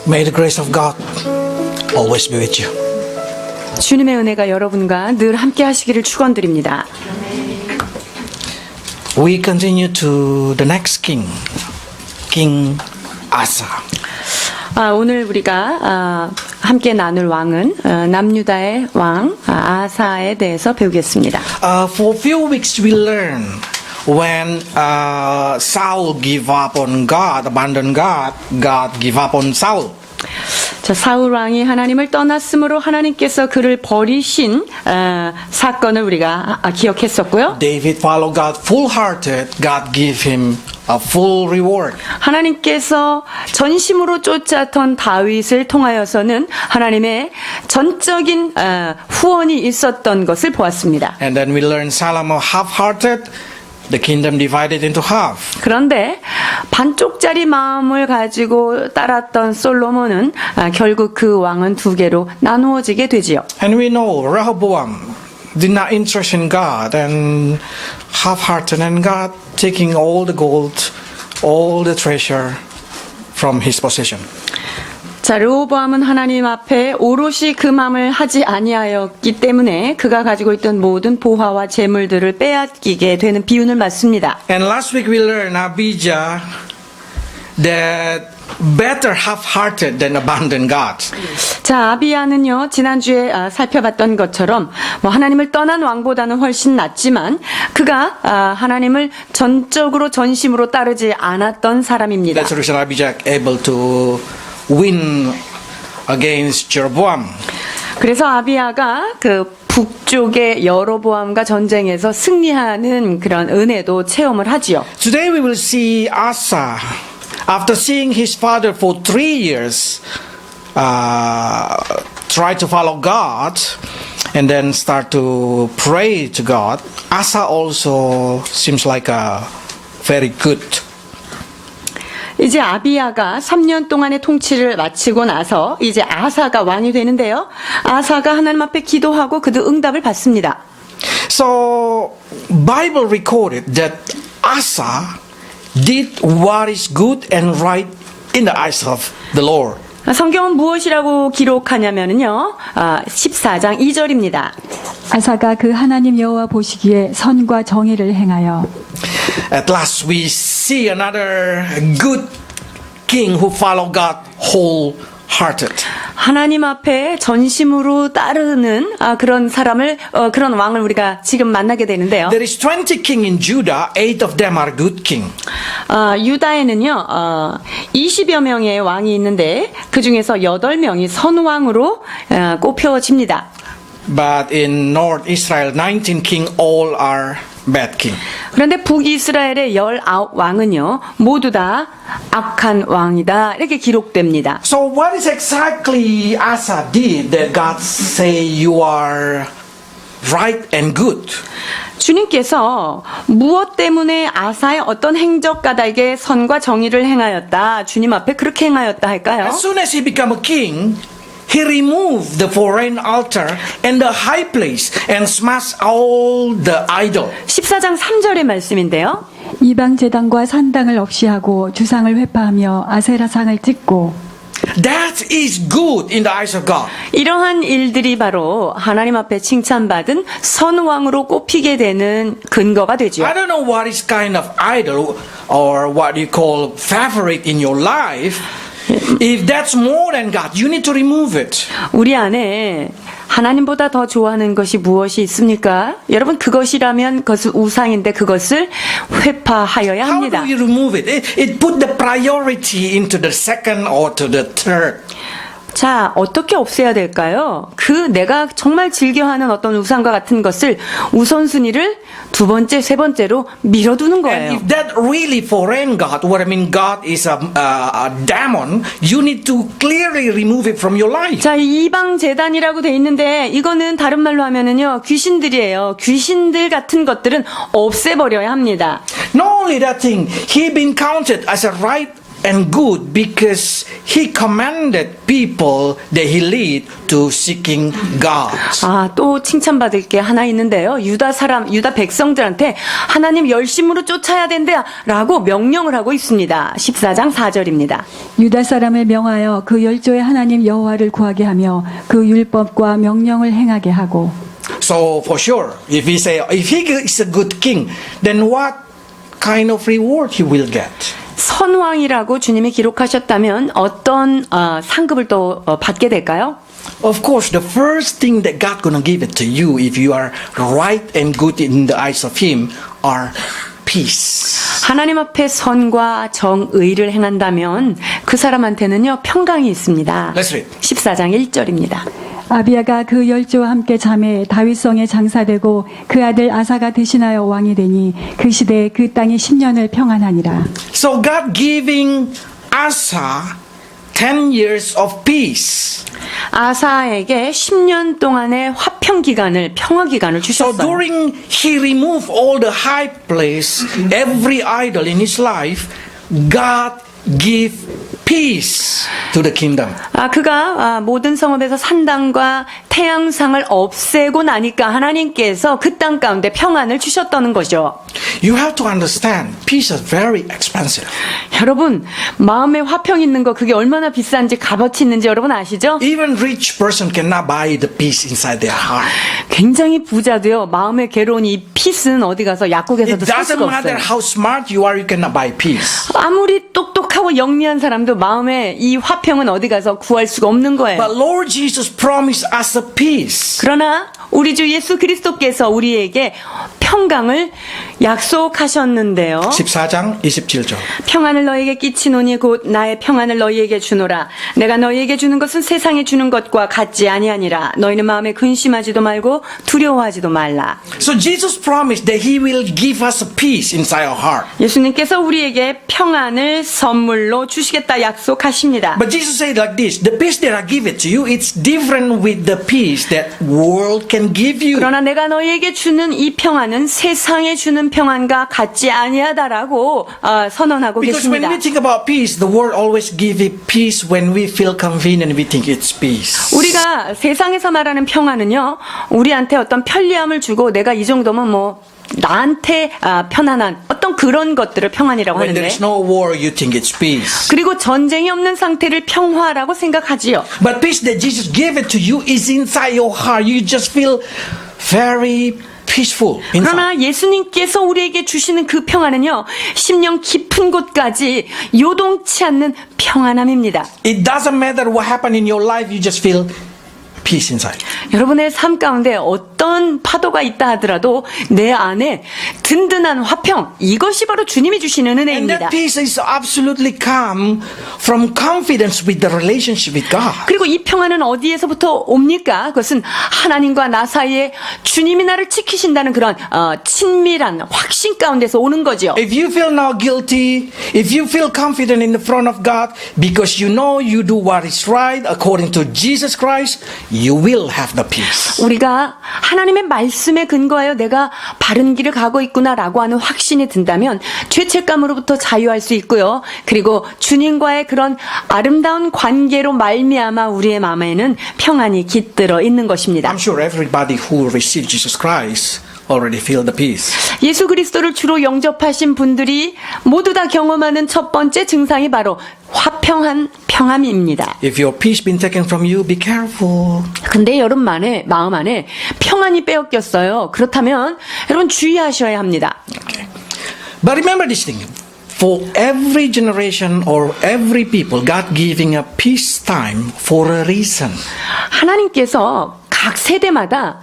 May the grace of God always be with you. 주님의 은혜가 여러분과 늘 함께 하시기를 축원드립니다. We continue to the next king, King Asa. 오늘 우리가 함께 나눌 왕은 남유다의 왕 아사에 대해서 배우겠습니다. For a few weeks we learn when Saul give up on God, abandon God, God give up on Saul. 자, 사울 왕이 하나님을 떠났으므로 하나님께서 그를 버리신 사건을 우리가 기억했었고요. David followed God full-hearted. God give him a full reward. 하나님께서 전심으로 쫓았던 다윗을 통하여서는 하나님의 전적인 후원이 있었던 것을 보았습니다. And then we learn Solomon half-hearted. The kingdom divided into half. 그런데 반쪽짜리 마음을 가지고 따랐던 솔로몬은 결국 그 왕은 두 개로 나누어지게 되지요. And we know Rehoboam did not interest in God and half-hearted, and God taking all the gold, all the treasure from his possession. 자, 르호보암은 하나님 앞에 오롯이 그 마음을 하지 아니하였기 때문에 그가 가지고 있던 모든 보화와 재물들을 빼앗기게 되는 비운을 맞습니다. And last week we learned Abijah that better half-hearted than abandon God. 자, 아비야는요, 지난주에 살펴봤던 것처럼 하나님을 떠난 왕보다는 훨씬 낫지만 그가 하나님을 전적으로 전심으로 따르지 않았던 사람입니다. That's the reason Abijah able to win against Jeroboam. 그래서 아비야가 그 북쪽의 여로보암과 전쟁에서 승리하는 그런 은혜도 체험을 하지요. Today we will see Asa. After seeing his father for 3 years try to follow God and then start to pray to God, Asa also seems like a very good. 이제 아비야가 3년 동안의 통치를 마치고 나서 이제 아사가 왕이 되는데요. 아사가 하나님 앞에 기도하고 그도 응답을 받습니다. So Bible recorded that Asa did what is good and right in the eyes of the Lord. 성경은 무엇이라고 기록하냐면요. 14장 2절입니다. 아사가 그 하나님 여호와 보시기에 선과 정의를 행하여 At last we see another good king who followed God wholehearted. 하나님 앞에 전심으로 따르는 그런 사람을 그런 왕을 우리가 지금 만나게 되는데요. There is 20 king in Judah, 8 of them are good king. 유다에는요 20여 명의 왕이 있는데 그 중에서 8명이 선왕으로 꼽혀집니다. But in North Israel, 19 king all are bad king. 그런데 북이스라엘의 19왕은요 모두 다 악한 왕이다 이렇게 기록됩니다. So what is exactly Asa did that God say you are right and good? 주님께서 무엇 때문에 아사의 어떤 행적가닥에 선과 정의를 행하였다 주님 앞에 그렇게 행하였다 할까요? As soon as he became a king, he removed the foreign altar and the high place and smashed all the idol. 14장 3절의 말씀인데요. 이방 제단과 산당을 없이 하고 주상을 회파하며 아세라상을 찍고 That is good in the eyes of God. 이러한 일들이 바로 하나님 앞에 칭찬받은 선왕으로 꼽히게 되는 근거가 되죠. I don't know what is kind of idol or what you call favorite in your life. If that's more than God, you need to remove it. 우리 안에 하나님보다 더 좋아하는 것이 무엇이 있습니까? 여러분 그것이라면 그것은 우상인데 그것을 회파하여야 How 합니다. do you remove it? It put the priority into the second or to the third. 자, 어떻게 없애야 될까요? 그 내가 정말 즐겨하는 어떤 우상과 같은 것을 우선순위를 두 번째, 세 번째로 밀어두는 And 거예요. if that really foreign God, what I mean God is a demon, you need to clearly remove it from your life. 자, 이방 재단이라고 돼 있는데 이거는 다른 말로 하면은요 귀신들이에요. 귀신들 같은 것들은 없애버려야 합니다. Not only that thing, he been counted as a right and good because he commanded people that he lead to seeking God. 아, 또 칭찬받을 게 하나 있는데요. 유다 백성들한테 하나님 열심으로 쫓아야 된다라고 명령을 하고 있습니다. 14장 4절입니다. 유다 사람을 명하여 그 열조의 하나님 여호와를 구하게 하며 그 율법과 명령을 행하게 하고. So for sure, if he is a good king, then what kind of reward he will get? 선왕이라고 주님이 기록하셨다면 어떤 상급을 또 받게 될까요? Of course, the first thing that God gonna give it to you if you are right and good in the eyes of Him are peace. 하나님 앞에 선과 정의를 행한다면 그 사람한테는요 평강이 있습니다. Let's read. 14장 1절입니다. 아비야가 그 열조와 함께 잠에 다윗성에 장사되고 그 아들 아사가 대신하여 왕이 되니 그 시대에 그 땅이 10년을 평안하니라. So God giving Asa 10 years of peace. 아사에게 10년 동안의 화평 기간을 평화 기간을 So 주셨어요. during he removed all the high place, every idol in his life, God give peace to the kingdom. 그가 모든 성읍에서 산당과 태양상을 없애고 나니까 하나님께서 그 땅 가운데 평안을 주셨다는 거죠. You have to understand, peace is very expensive. 여러분, 마음에 화평 있는 거 그게 얼마나 비싼지 값어치 있는지 여러분 아시죠? Even rich person cannot buy the peace inside their heart. 굉장히 부자도요. 마음에 괴로운 이 핏은 어디 가서 약국에서도 It 살 doesn't 수가 matter 없어요. how smart you are, you cannot buy peace. 아무리 똑똑하고 영리한 사람도 마음에 이 화평은 어디 가서 구할 수가 없는 거예요. But Lord Jesus promised us a peace. 그러나 우리 주 예수 그리스도께서 우리에게 평강을 약속하셨는데요. 14장 27절. 평안을 너에게 끼치노니 곧 나의 평안을 너희에게 주노라. 내가 너희에게 주는 것은 세상에 주는 것과 같지 아니하니라. 너희는 마음에 근심하지도 말고 두려워하지도 말라. So Jesus promised that He will give us a peace inside our heart. 예수님께서 우리에게 평안을 선물로 주시겠다 약속하십니다. But Jesus said like this, the peace that I give it to you, it's different with the peace that world can give you. 그러나 내가 너희에게 주는 이 평안은 세상에 주는 평안과 같지 아니하다라고 선언하고 Because when 계십니다. we think about peace, the world always give it peace when we feel convenient, we think it's peace. 우리가 세상에서 말하는 평안은요, 우리한테 어떤 편리함을 주고 내가 이 정도면 뭐 나한테 편안한 어떤 그런 것들을 평안이라고 When there 하는데, is no war, you think it's peace. 그리고 전쟁이 없는 상태를 평화라고 생각하지요. But peace that Jesus gave it to you is inside your heart. You just feel very peaceful inside. 그러나 예수님께서 우리에게 주시는 그 평안은요, 심령 깊은 곳까지 요동치 않는 평안함입니다. It doesn't matter what happened in your life, you just feel peace inside. 여러분의 삶 가운데 어떤 파도가 있다 하더라도 내 안에 든든한 화평, 이것이 바로 주님이 주시는 And 은혜입니다. that peace is absolutely come from confidence with the relationship with God. 그리고 이 평안은 어디에서부터 옵니까? 그것은 하나님과 나 사이에 주님이 나를 지키신다는 그런 친밀한 확신 가운데서 오는 거죠. If you feel now guilty, if you feel confident in the front of God because you know you do what is right according to Jesus Christ, you will have the peace. 우리가 하나님의 말씀에 근거하여 내가 바른 길을 가고 있구나라고 하는 확신이 든다면 죄책감으로부터 자유할 수 있고요. 그리고 주님과의 그런 아름다운 관계로 말미암아 우리의 마음에는 평안이 깃들어 있는 것입니다. I'm sure everybody who received Jesus Christ already feel the peace. 예수 그리스도를 주로 영접하신 분들이 모두 다 경험하는 첫 번째 증상이 바로 화평한 평안입니다. If your peace been taken from you, be careful. 근데 여러분 마음 안에 평안이 빼앗겼어요. 그렇다면 여러분 주의하셔야 합니다. Okay. But remember this thing. For every generation or every people, God giving a peace time for a reason. 하나님께서 각 세대마다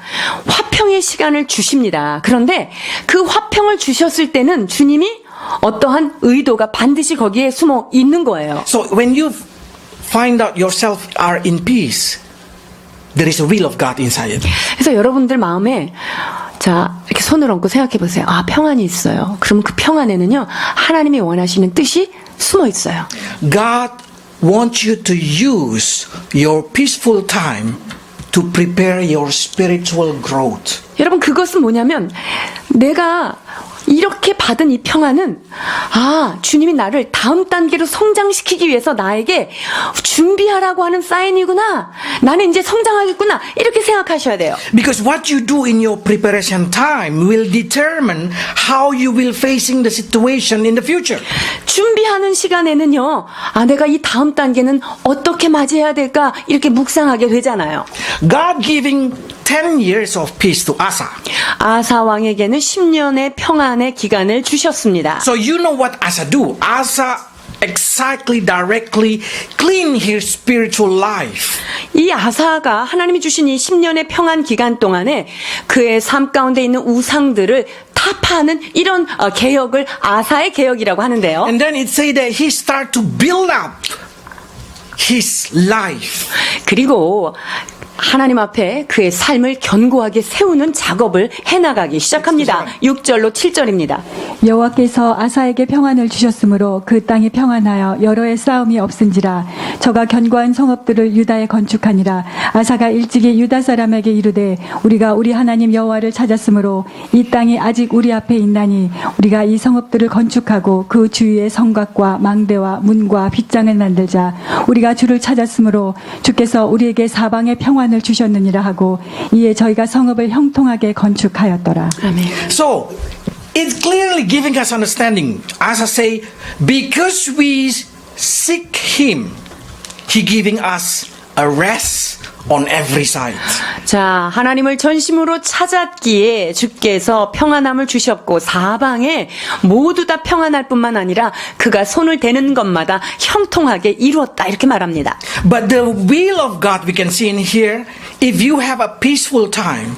화평의 시간을 주십니다. 그런데 그 화평을 주셨을 때는 주님이 어떠한 의도가 반드시 거기에 숨어 있는 거예요. So when you find out yourself are in peace, there is a will of God inside it. 그래서 여러분들 마음에 자 이렇게 손을 얹고 생각해 보세요. 아 평안이 있어요. 그럼 그 평안에는요 하나님이 원하시는 뜻이 숨어 있어요. God wants you to use your peaceful time to prepare your spiritual growth. 여러분 그것은 뭐냐면 내가 이렇게 받은 이 평안은 주님이 나를 다음 단계로 성장시키기 위해서 나에게 준비하라고 하는 사인이구나. 나는 이제 성장하겠구나. 이렇게 생각하셔야 돼요. Because what you do in your preparation time will determine how you will facing the situation in the future. 준비하는 시간에는요. 내가 이 다음 단계는 어떻게 맞이해야 될까? 이렇게 묵상하게 되잖아요. God giving 10 years of peace to Asa. 아사 왕에게는 10년의 평안의 기간을 주셨습니다. So you know what Asa do? Asa exactly directly clean his spiritual life. 이 아사가 하나님이 주신 이 10년의 평안 기간 동안에 그의 삶 가운데 있는 우상들을 타파하는 이런 개혁을 아사의 개혁이라고 하는데요. And then it say that he start to build up his life. 그리고 하나님 앞에 그의 삶을 견고하게 세우는 작업을 해나가기 시작합니다. 6절로 7절입니다. 여호와께서 아사에게 평안을 주셨으므로 그 땅이 평안하여 여러의 싸움이 없은지라. 저가 견고한 성읍들을 유다에 건축하니라. 아사가 일찍이 유다 사람에게 이르되 우리가 우리 하나님 여호와를 찾았으므로 이 땅이 아직 우리 앞에 있나니 우리가 이 성읍들을 건축하고 그 주위에 성곽과 망대와 문과 빗장을 만들자. 우리가 주를 찾았으므로 주께서 우리에게 사방에 평안을 주셨느니라 하고 이에 저희가 성읍을 형통하게 건축하였더라. 아멘. So it's clearly giving us understanding. As I say, because we seek Him, He giving us a rest on every side. 자, 하나님을 전심으로 찾았기에 주께서 평안함을 주셨고 사방에 모두 다 평안할 뿐만 아니라 그가 손을 대는 것마다 형통하게 이루었다 이렇게 말합니다. But the will of God we can see in here, if you have a peaceful time,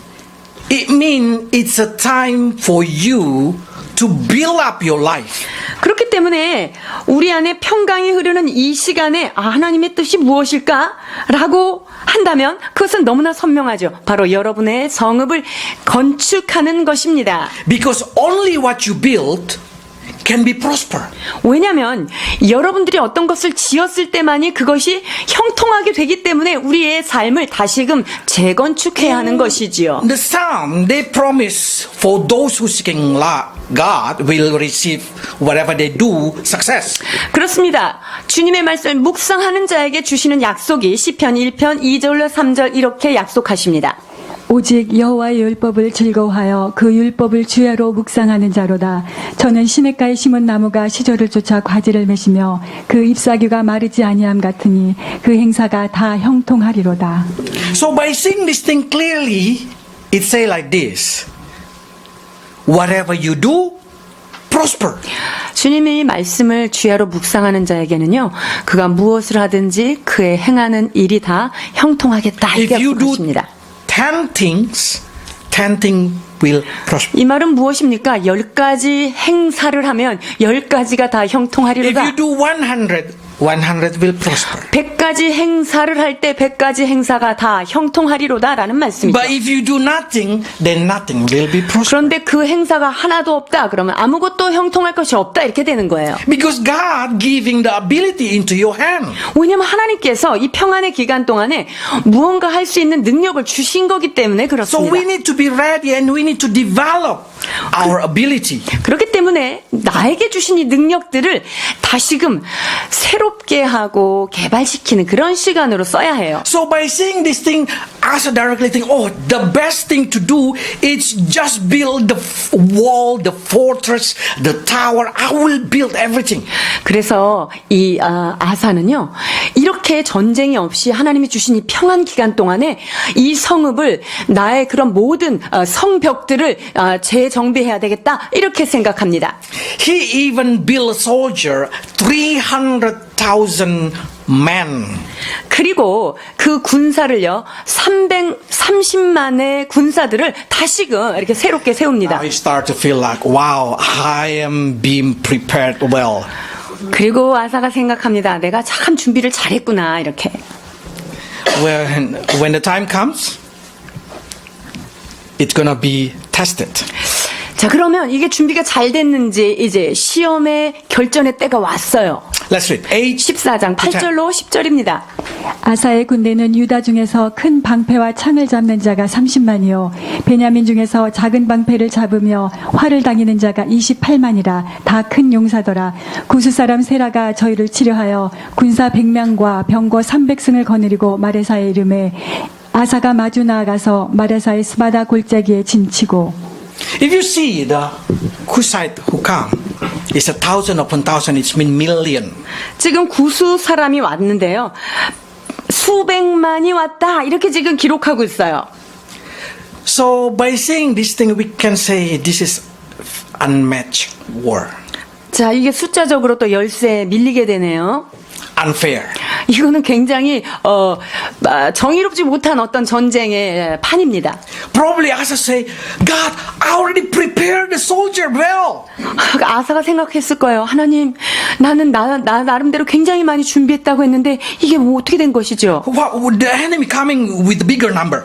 it means it's a time for you to build up your life. 그렇기 때문에 우리 안에 평강이 흐르는 이 시간에 하나님의 뜻이 무엇일까? 라고 한다면 그것은 너무나 선명하죠. 바로 여러분의 성읍을 건축하는 것입니다. Because only what you build can be prosper. 왜냐하면 여러분들이 어떤 것을 지었을 때만이 그것이 형통하게 되기 때문에 우리의 삶을 다시금 재건축해야 하는 것이지요. The psalm, they promise for those who seeking God will receive whatever they do success. 그렇습니다. 주님의 말씀을 묵상하는 자에게 주시는 약속이 시편 1편 2절로 3절 이렇게 약속하십니다. 오직 여호와의 율법을 즐거워하여 그 율법을 주야로 묵상하는 자로다. 저는 시냇가에 심은 나무가 시절을 쫓아 과지를 맺으며 그 잎사귀가 마르지 아니함 같으니 그 행사가 다 형통하리로다. So by seeing this thing clearly, it say like this: whatever you do, prosper. 주님이 말씀을 주야로 묵상하는 자에게는요, 그가 무엇을 하든지 그의 행하는 일이 다 형통하겠다 If 이렇게 you do 약속하십니다. 10 things will prosper. 이 말은 무엇입니까? 10가지 행사를 하면 10가지가 다 If 형통하리로다. you do 100 will prosper. 100가지 행사를 할 때 100가지 행사가 다 형통하리로다라는 말씀이죠. But if you do nothing, then nothing will be prosper. 그런데 그 행사가 하나도 없다. 그러면 아무것도 형통할 것이 없다. 이렇게 되는 거예요. Because God giving the ability into your hand. 왜냐하면 하나님께서 이 평안의 기간 동안에 무언가 할 수 있는 능력을 주신 거기 때문에 So 그렇습니다. we need to be ready and we need to develop our ability. 그렇기 때문에 나에게 주신 이 능력들을 다시금 새롭게 하고 개발시키는 그런 시간으로 써야 해요. So by seeing this thing, as a directly think, oh, the best thing to do is just build the wall, the fortress, the tower. I will build everything. 그래서 이 아사는요, 이렇게 전쟁이 없이 하나님이 주신 이 평안 기간 동안에 이 성읍을 나의 그런 모든 성벽들을 재정비해야 되겠다 이렇게 생각합니다. He even built a soldier, 300,000 men. 그리고 그 군사를요, 330만의 군사들을 다시금 이렇게 새롭게 세웁니다. Now you start to feel like, wow, I am being prepared well. 그리고 아사가 생각합니다. 내가 참 준비를 잘했구나 이렇게. When the time comes, it's gonna be tested. 자, 그러면 이게 준비가 잘 됐는지 이제 시험의 결전의 때가 왔어요. Let's read 14장 8절로 10절입니다. 아사의 군대는 유다 중에서 큰 방패와 창을 잡는 자가 30만이요 베냐민 중에서 작은 방패를 잡으며 활을 당기는 자가 28만이라 다 큰 용사더라. 구스 사람 세라가 저희를 치려하여 군사 100명과 병거 300승을 거느리고 마레사에 이름에 아사가 마주 나아가서 마레사의 스바다 골짜기에 진치고 If you see the Cushite who come, it's 1,000 upon 1,000, it's mean million. 지금 구수 사람이 왔는데요. 수백만이 왔다. 이렇게 지금 기록하고 있어요. So by saying this thing, we can say this is unmatched war, 자, 이게 숫자적으로 또 열세에 밀리게 되네요. unfair. 이거는 굉장히 정의롭지 못한 어떤 전쟁의 판입니다. Probably Asa say, God, I already prepared the soldier well. 아사가 생각했을 거예요. 하나님, 나는 나 나름대로 굉장히 많이 준비했다고 했는데 이게 뭐 어떻게 된 것이죠? What, the enemy coming with bigger number.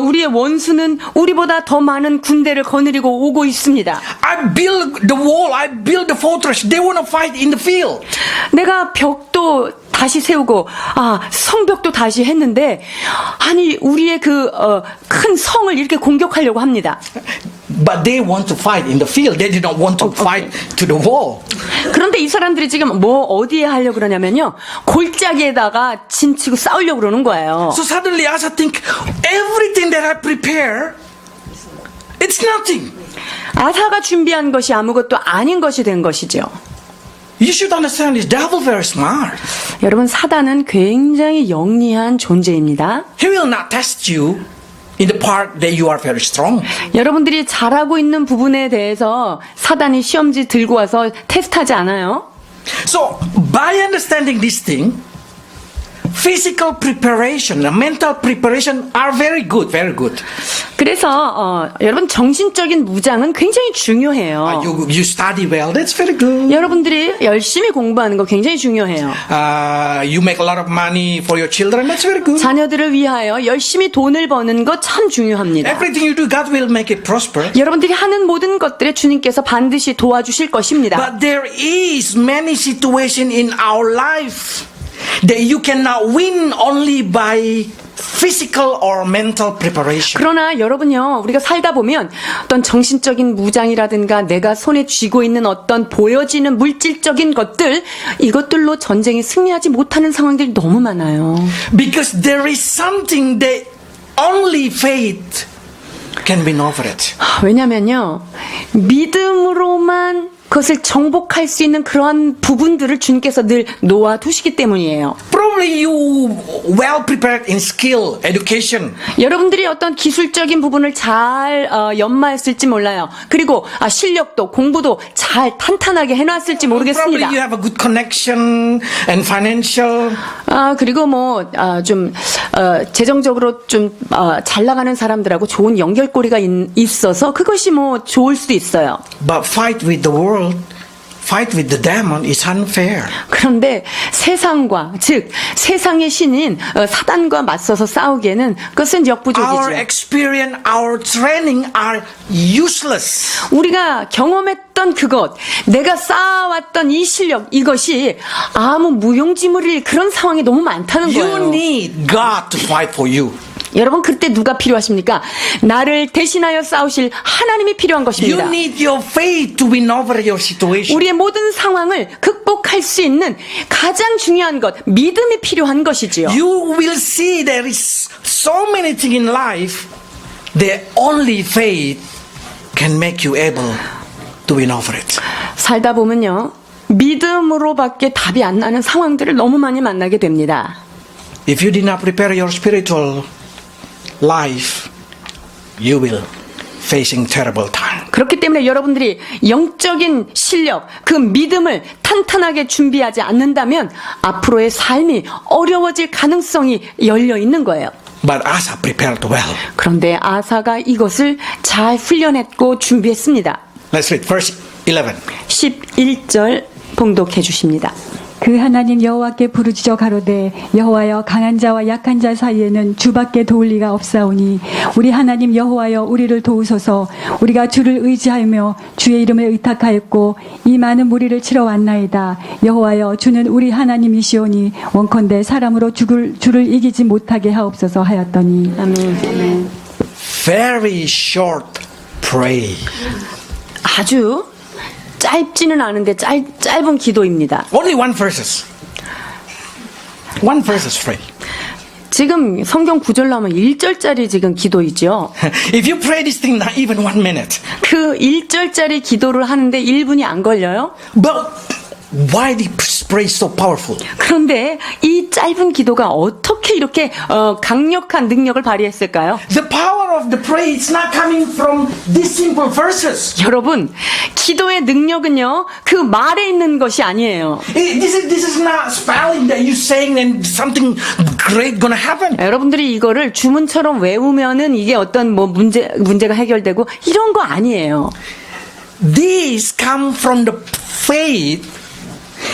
우리의 원수는 우리보다 더 많은 군대를 거느리고 오고 있습니다. I build the wall, I build the fortress. They want to fight in the field. 내가 벽도 다시 세우고 성벽도 다시 했는데 아니 우리의 큰 성을 이렇게 공격하려고 합니다. But they want to fight in the field. They did not want to fight to the wall. 그런데 이 사람들이 지금 어디에 하려고 그러냐면요. 골짜기에다가 진치고 싸우려고 그러는 거예요. So suddenly Asa think, everything that I prepare, it's nothing. 아사가 준비한 것이 아무것도 아닌 것이 된 것이죠. You should understand this devil very smart. 여러분 사단은 굉장히 영리한 존재입니다. He will not test you in the part that you are very strong. 여러분들이 잘하고 있는 부분에 대해서 사단이 시험지 들고 와서 테스트하지 않아요. So by understanding this thing, physical preparation, mental preparation are very good, very good. 그래서 여러분 정신적인 무장은 굉장히 중요해요. You study well, that's very good. 여러분들이 열심히 공부하는 거 굉장히 중요해요. You make a lot of money for your children, that's very good. 자녀들을 위하여 열심히 돈을 버는 거 참 중요합니다. Everything you do, God will make it prosper. 여러분들이 하는 모든 것들에 주님께서 반드시 도와주실 것입니다. But there is many situations in our life that you cannot win only by physical or mental preparation. 그러나 여러분요, 우리가 살다 보면 어떤 정신적인 무장이라든가 내가 손에 쥐고 있는 어떤 보여지는 물질적인 것들, 이것들로 전쟁에 승리하지 못하는 상황들이 너무 많아요. Because there is something that only faith can win over it. 왜냐면요, 믿음으로만 그것을 정복할 수 있는 그러한 부분들을 주님께서 늘 놓아두시기 때문이에요. Probably you well prepared in skill, education. 여러분들이 어떤 기술적인 부분을 잘 연마했을지 몰라요. 그리고 실력도 공부도 잘 탄탄하게 해놨을지 모르겠습니다. Probably you have a good connection and financial. 그리고 좀 재정적으로 좀 잘 나가는 사람들하고 좋은 연결고리가 있어서 그것이 좋을 수도 있어요. But fight with the world, fight with the demon is unfair. 그런데 세상과 즉 세상의 신인 사단과 맞서서 싸우기에는 그것은 Our 역부족이죠. experience, our training are useless. 우리가 경험했던 그것, 내가 쌓아왔던 이 실력, 이것이 아무 무용지물일 그런 상황이 너무 많다는 You 거예요. need God to fight for you. 여러분 그때 누가 필요하십니까? 나를 대신하여 싸우실 하나님이 필요한 것입니다. You need your faith to win over your situation. 우리의 모든 상황을 극복할 수 있는 가장 중요한 것, 믿음이 필요한 것이지요. You will see there is so many things in life that only faith can make you able to win over it. 살다 보면요, 믿음으로밖에 답이 안 나는 상황들을 너무 많이 만나게 됩니다. If you did not prepare your spiritual life, you will facing terrible time. 그렇기 때문에 여러분들이 영적인 실력, 그 믿음을 탄탄하게 준비하지 않는다면 앞으로의 삶이 어려워질 가능성이 열려 있는 거예요. But Asa prepared well. 그런데 아사가 이것을 잘 훈련했고 준비했습니다. Let's read verse 11. 11절 봉독해 주십니다. 그 하나님 여호와께 부르짖어 가로되 여호와여 강한 자와 약한 자 사이에는 주밖에 도울 리가 없사오니 우리 하나님 여호와여 우리를 도우소서. 우리가 주를 의지하며 주의 이름에 의탁하였고 이 많은 무리를 치러 왔나이다. 여호와여 주는 우리 하나님이시오니 원컨대 사람으로 주를 이기지 못하게 하옵소서 하였더니. 아멘. Very short pray. 아주 짧지는 않은데 짧은 기도입니다. Only one verses. One verses pray. 지금 성경 구절로 하면 1절짜리 지금 기도이죠. If you pray this thing not even 1 minute. 그 1절짜리 기도를 하는데 1분이 안 걸려요. But why this prayer is so powerful? 그런데 이 짧은 기도가 어떻게 이렇게 강력한 능력을 발휘했을까요? The power of the prayer is not coming from these simple verses. 여러분, 기도의 능력은요, 그 말에 있는 것이 아니에요. This is not spelling that you're saying and something great gonna happen. 여러분들이 이거를 주문처럼 외우면은 이게 어떤 뭐 문제가 해결되고 이런 거 아니에요. These come from the faith,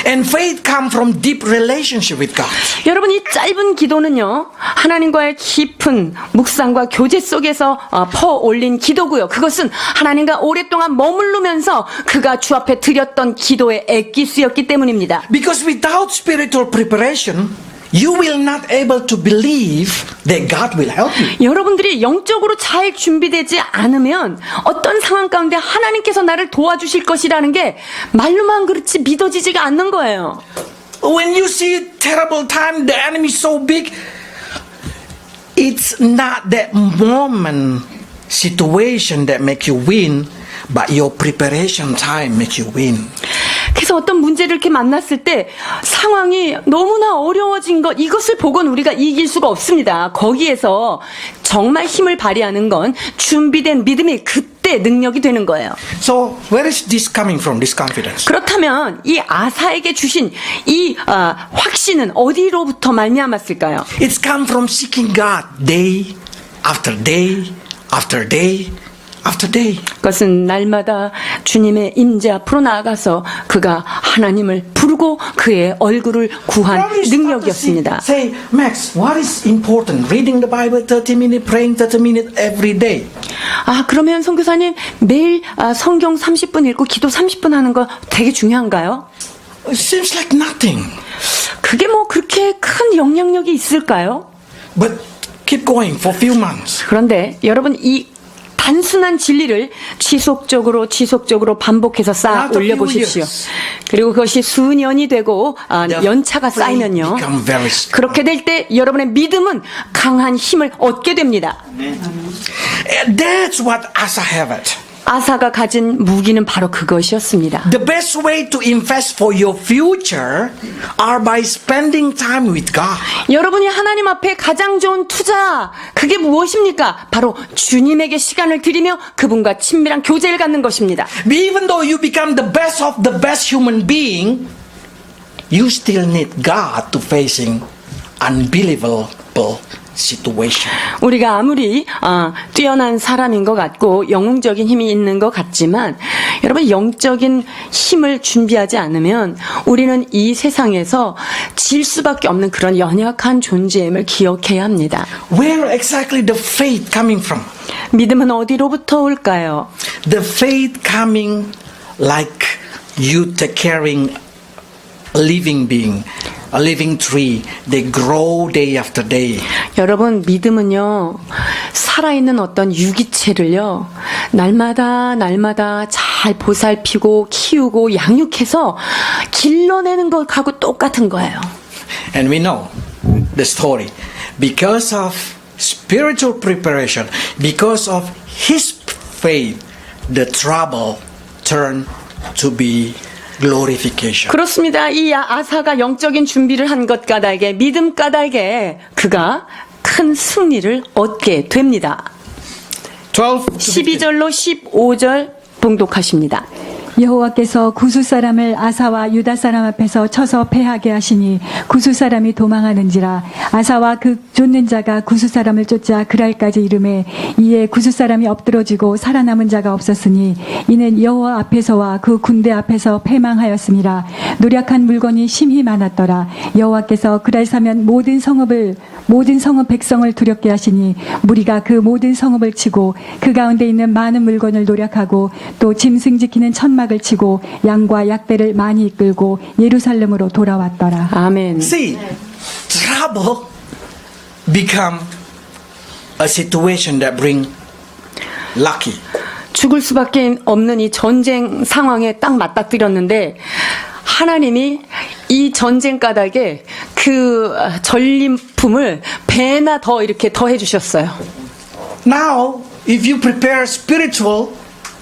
and faith come from deep relationship with God. 여러분, 이 짧은 기도는요, 하나님과의 깊은 묵상과 교제 속에서 퍼올린 기도고요. 그것은 하나님과 오랫동안 머무르면서 그가 주 앞에 드렸던 기도의 엑기스였기 때문입니다. Because without spiritual preparation, you will not able to believe that God will help you. 여러분들이 영적으로 잘 준비되지 않으면 어떤 상황 가운데 하나님께서 나를 도와주실 것이라는 게 말로만 그렇지 믿어지지가 않는 거예요. When you see terrible time, the enemy is so big, it's not that moment situation that make you win, but your preparation time make you win. 그래서 어떤 문제를 이렇게 만났을 때 상황이 너무나 어려워진 것, 이것을 보고는 우리가 이길 수가 없습니다. 거기에서 정말 힘을 발휘하는 건 준비된 믿음이 그때 능력이 되는 거예요. So where is this coming from, this confidence? 그렇다면 이 아사에게 주신 이 확신은 어디로부터 말미암았을까요? It's come from seeking God day after day after day after day. 그것은 날마다 주님의 임재 앞으로 나아가서 그가 하나님을 부르고 그의 얼굴을 구한 능력이었습니다. Say, Max, what is important? Reading the Bible 30 minutes, praying 30 minutes every day. 그러면 선교사님 매일 성경 30분 읽고 기도 30분 하는 거 되게 중요한가요? It seems like nothing. 그게 뭐 그렇게 큰 영향력이 있을까요? But keep going for a few months. 그런데 여러분, 이 단순한 진리를 지속적으로 반복해서 쌓아 Not a few 올려보십시오. years. 그리고 그것이 수년이 되고 연차가 쌓이면요, become very strong. 그렇게 될 때 여러분의 믿음은 강한 힘을 얻게 됩니다. That's what Asa have it. 아사가 가진 무기는 바로 그것이었습니다. The best way to invest for your future are by spending time with God. 여러분이 하나님 앞에 가장 좋은 투자, 그게 무엇입니까? 바로 주님에게 시간을 드리며 그분과 친밀한 교제를 갖는 것입니다. Even though you become the best of the best human being, you still need God to facing unbelievable situation. 우리가 아무리 뛰어난 사람인 것 같고 영웅적인 힘이 있는 것 같지만 여러분, 영적인 힘을 준비하지 않으면 우리는 이 세상에서 질 수밖에 없는 그런 연약한 존재임을 기억해야 합니다. Where exactly the faith coming from? 믿음은 어디로부터 올까요? The faith coming like you take caring a living being, a living tree. They grow day after day. 여러분, 믿음은요, 살아있는 어떤 유기체를요, 날마다 잘 보살피고 키우고 양육해서 길러내는 것하고 똑같은 거예요. And we know the story. Because of spiritual preparation, because of his faith, the trouble turned to be glorification. 그렇습니다. 이 아사가 영적인 준비를 한 것 까닭에, 믿음 까닭에 그가 큰 승리를 얻게 됩니다. 12절로 15절 봉독하십니다. 여호와께서 구수 사람을 아사와 유다 사람 앞에서 쳐서 패하게 하시니 구수 사람이 도망하는지라. 아사와 그 쫓는 자가 구수 사람을 쫓아 그랄까지 이르매 이에 구수 사람이 엎드러지고 살아남은 자가 없었으니 이는 여호와 앞에서와 그 군대 앞에서 패망하였음이라. 노력한 물건이 심히 많았더라. 여호와께서 그날 사면 모든 성읍 백성을 두렵게 하시니 무리가 그 모든 성읍을 치고 그 가운데 있는 많은 물건을 노력하고 또 짐승 지키는 천막을 치고 양과 약대를 많이 이끌고 예루살렘으로 돌아왔더라. 아멘. See, trouble become a situation that bring lucky. 죽을 수밖에 없는 이 전쟁 상황에 딱 맞닥뜨렸는데 하나님이 이 전쟁 까닭에 그 전림품을 배나 더 이렇게 더해 주셨어요. Now, if you prepare spiritual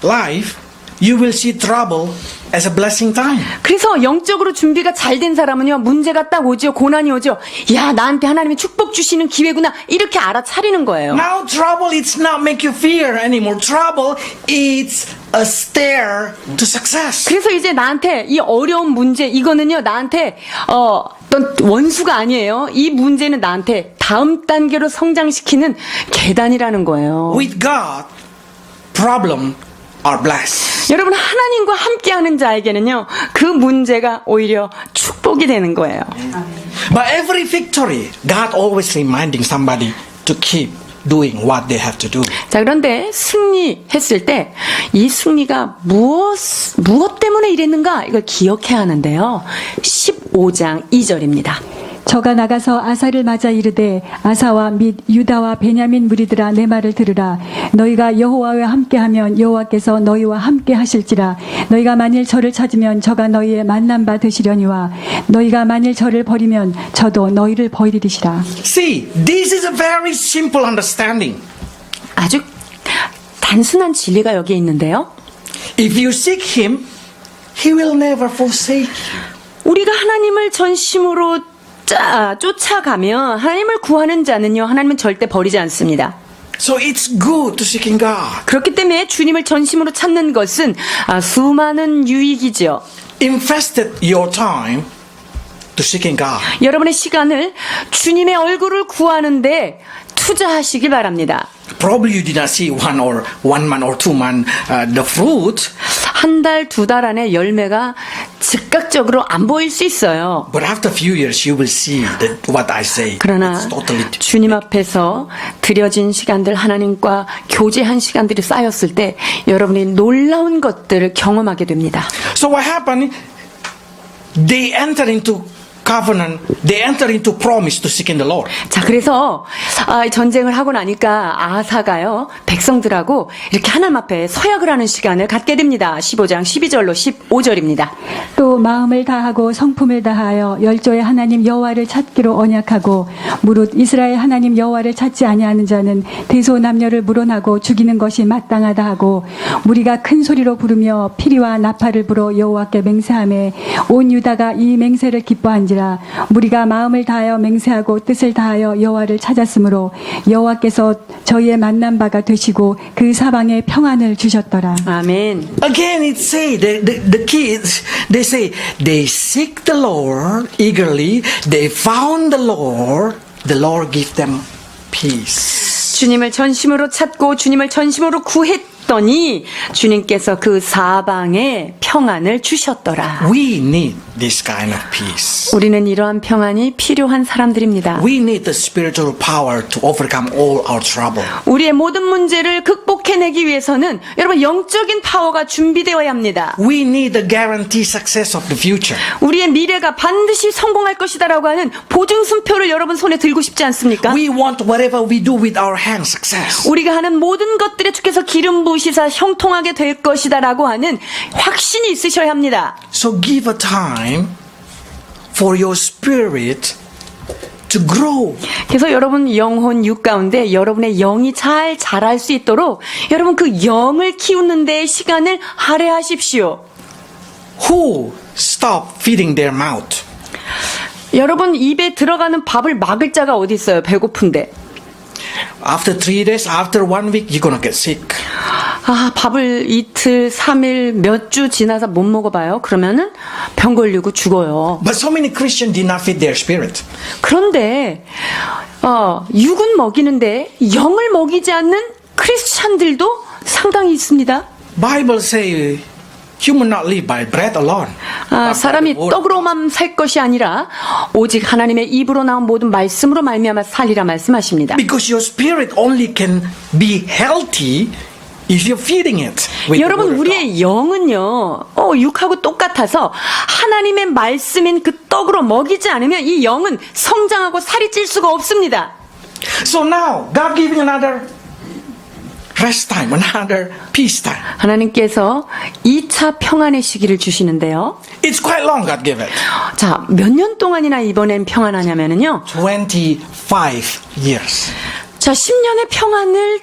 life, you will see trouble as a blessing time. 그래서 영적으로 준비가 잘 된 사람은요, 문제가 딱 오죠, 고난이 오죠. 야, 나한테 하나님이 축복 주시는 기회구나. 이렇게 알아차리는 거예요. Now trouble it's not make you fear anymore. Trouble it's a stair to success. 그래서 이제 나한테 이 어려운 문제, 이거는요, 나한테, 어떤 원수가 아니에요. 이 문제는 나한테 다음 단계로 성장시키는 계단이라는 거예요. With God, problem are blessed. 여러분, 하나님과 함께하는 자에게는요, 그 문제가 오히려 축복이 되는 거예요. But every victory, God always reminding somebody to keep doing what they have to do. 자, 그런데 승리했을 때 이 승리가 무엇 때문에 이랬는가 이걸 기억해야 하는데요. 15장 2절입니다. 저가 나가서 아사를 맞아 이르되 아사와 및 유다와 베냐민 무리들아 내 말을 들으라. 너희가 여호와와 함께하면 여호와께서 너희와 함께 하실지라. 너희가 만일 저를 찾으면 저가 너희의 만난 바 되시려니와 너희가 만일 저를 버리면 저도 너희를 버리리시라. See, this is a very simple understanding. 아주 단순한 진리가 여기에 있는데요. If you seek Him, He will never forsake you. 우리가 하나님을 전심으로 쫓아가면 하나님을 구하는 자는요, 하나님은 절대 버리지 않습니다. So it's good to seek in God. 그렇기 때문에 주님을 전심으로 찾는 것은 수많은 유익이죠. Invested your time to seek in God. 여러분의 시간을 주님의 얼굴을 구하는데 투자하시기 바랍니다. Probably you did not see 1 month or 2 months the fruit, 한 달, 두 달 안에 열매가 즉각적으로 안 보일 수 있어요. but after a few years you will see that what I say. 그러나 It's totally 주님 앞에서 들여진 시간들, 하나님과 교제한 시간들이 쌓였을 때 여러분이 놀라운 것들을 경험하게 됩니다. So what happened? They enter into covenant. They enter into promise to seek in the Lord. 자, 그래서 전쟁을 하고 나니까 아사가요, 백성들하고 이렇게 하나님 앞에 서약을 하는 시간을 갖게 됩니다. 15장 12절로 15절입니다. 또 마음을 다하고 성품을 다하여 열조의 하나님 여호와를 찾기로 언약하고 무릇 이스라엘 하나님 여호와를 찾지 아니하는 자는 대소남녀를 물어나고 죽이는 것이 마땅하다 하고 무리가 큰 소리로 부르며 피리와 나팔을 불어 여호와께 맹세하매 온 유다가 이 맹세를 기뻐한지라. 무리가 마음을 다하여 맹세하고 뜻을 다하여 여호와를 찾았으므로 여호와께서 저희의 만난 바가 되시고 그 사방에 평안을 주셨더라. 아멘. Again, it say the kids. They say they seek the Lord eagerly. They found the Lord. The Lord give them peace. 주님을 전심으로 찾고 주님을 전심으로 구했더니 주님께서 그 사방에 평안을 주셨더라. We need this kind of peace. 우리는 이러한 평안이 필요한 사람들입니다. We need the spiritual power to overcome all our trouble. 우리의 모든 문제를 극복해내기 위해서는 여러분 영적인 파워가 준비되어야 합니다. We need the guarantee success of the future. 우리의 미래가 반드시 성공할 것이다라고 하는 보증순표를 여러분 손에 들고 싶지 않습니까? We want whatever we do with our hands success. 우리가 하는 모든 것들에 주께서 기름 부으시사 형통하게 될 것이다라고 하는 확신이 있으셔야 합니다. So give a time for your spirit to grow. 그래서 여러분 영혼 육 가운데 여러분의 영이 잘 자랄 수 있도록 여러분 그 영을 키우는 데 시간을 할애하십시오. Who stop feeding their mouth? 여러분 입에 들어가는 밥을 막을 자가 어디 있어요? 배고픈데. After 3 days, after 1 week, you're gonna get sick. 밥을 이틀, 3일, 몇 주 지나서 못 먹어봐요. 그러면은 병 걸리고 죽어요. But so many Christians did not feed their spirit. 그런데 육은 먹이는데 영을 먹이지 않는 크리스찬들도 상당히 있습니다. Bible say human not live by bread alone. but by 사람이 the word. 떡으로만 살 것이 아니라 오직 하나님의 입으로 나온 모든 말씀으로 말미암아 살리라 말씀하십니다. Because your spirit only can be healthy if you're feeding it. with the 여러분, word of God. 우리의 영은요, 육하고 똑같아서 하나님의 말씀인 그 떡으로 먹이지 않으면 이 영은 성장하고 살이 찔 수가 없습니다. So now God giving another rest time, another peace time. 하나님께서 2차 평안의 시기를 주시는데요. It's quite long God gave it. 자, 몇 년 동안이나 이번엔 평안하냐면요. 25 years. 자, 10년의 평안을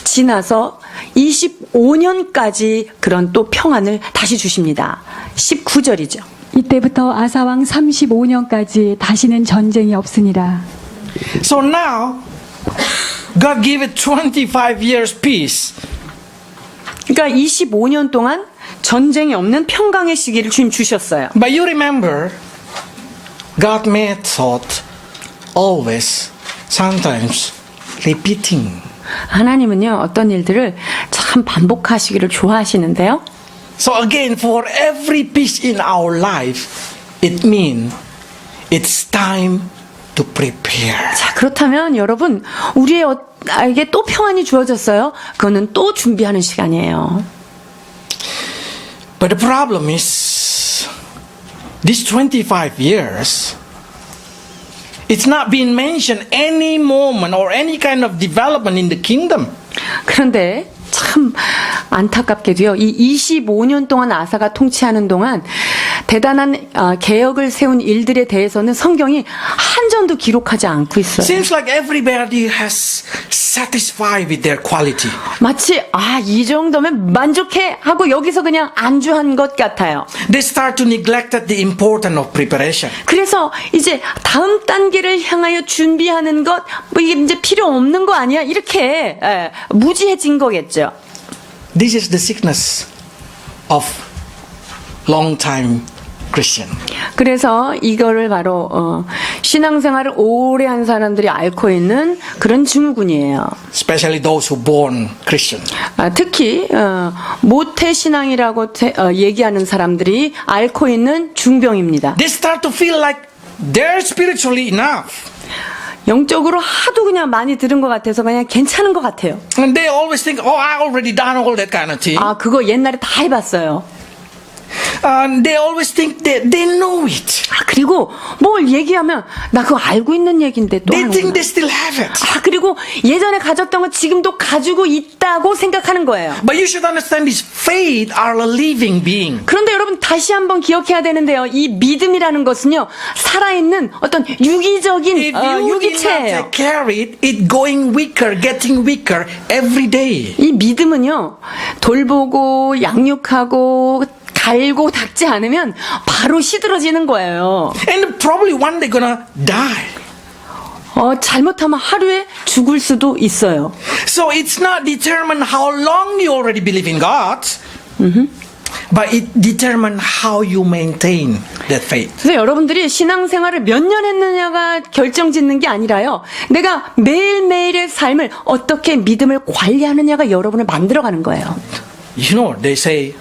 지나서 25년까지 그런 또 평안을 다시 주십니다. 19절이죠. 이때부터 아사왕 35년까지 다시는 전쟁이 없으니라. So now God gave it 25 years peace. 그러니까 25년 동안 전쟁이 없는 평강의 시기를 주님 주셨어요. But you remember, God method always, sometimes repeating. 하나님은요, 어떤 일들을 참 반복하시기를 좋아하시는데요. So again, for every peace in our life, it means it's time to prepare. 자, 그렇다면 여러분, 우리에게 또 평안이 주어졌어요. 그거는 또 준비하는 시간이에요. But the problem is, these 25 years, it's not been mentioned any moment or any kind of development in the kingdom. 그런데 참 안타깝게도요. 이 25년 동안 아사가 통치하는 동안 대단한 개혁을 세운 일들에 대해서는 성경이 한 점도 기록하지 않고 있어요. Seems like everybody has satisfied with their quality. 마치 이 정도면 만족해 하고 여기서 그냥 안주한 것 같아요. They start to neglect the importance of preparation. 그래서 이제 다음 단계를 향하여 준비하는 것, 뭐 이게 이제 필요 없는 거 아니야? 이렇게 무지해진 거겠죠. This is the sickness of long-time Christian. 그래서 이거를 바로 신앙생활을 오래 한 사람들이 앓고 있는 그런 증후군이에요. Especially those who born Christian. 특히 모태 신앙이라고 얘기하는 사람들이 앓고 있는 중병입니다. They start to feel like they're spiritually enough. 영적으로 하도 그냥 많이 들은 것 같아서 그냥 괜찮은 것 같아요. And they always think, oh, I already done all that kind of thing. 그거 옛날에 다 해봤어요. They always think they know it. 그리고 뭘 얘기하면 나 그거 알고 있는 얘기인데 또 They think 하는구나. they still have it. 그리고 예전에 가졌던 거 지금도 가지고 있다고 생각하는 거예요. But you should understand this faith are a living being. 그런데 여러분 다시 한번 기억해야 되는데요. 이 믿음이라는 것은요. 살아있는 어떤 유기적인 If you did not 유기체예요. take care of it, it going weaker, getting weaker every day. 이 믿음은요. 돌보고 양육하고 갈고 닦지 않으면 바로 시들어지는 거예요. And probably one day gonna die. 잘못하면 하루에 죽을 수도 있어요. So it's not determined how long you already believe in God, but it determines how you maintain that faith. 그래서 여러분들이 신앙생활을 몇 년 했느냐가 결정짓는 게 아니라요. 내가 매일매일의 삶을 어떻게 믿음을 관리하느냐가 여러분을 만들어가는 거예요. You know, they say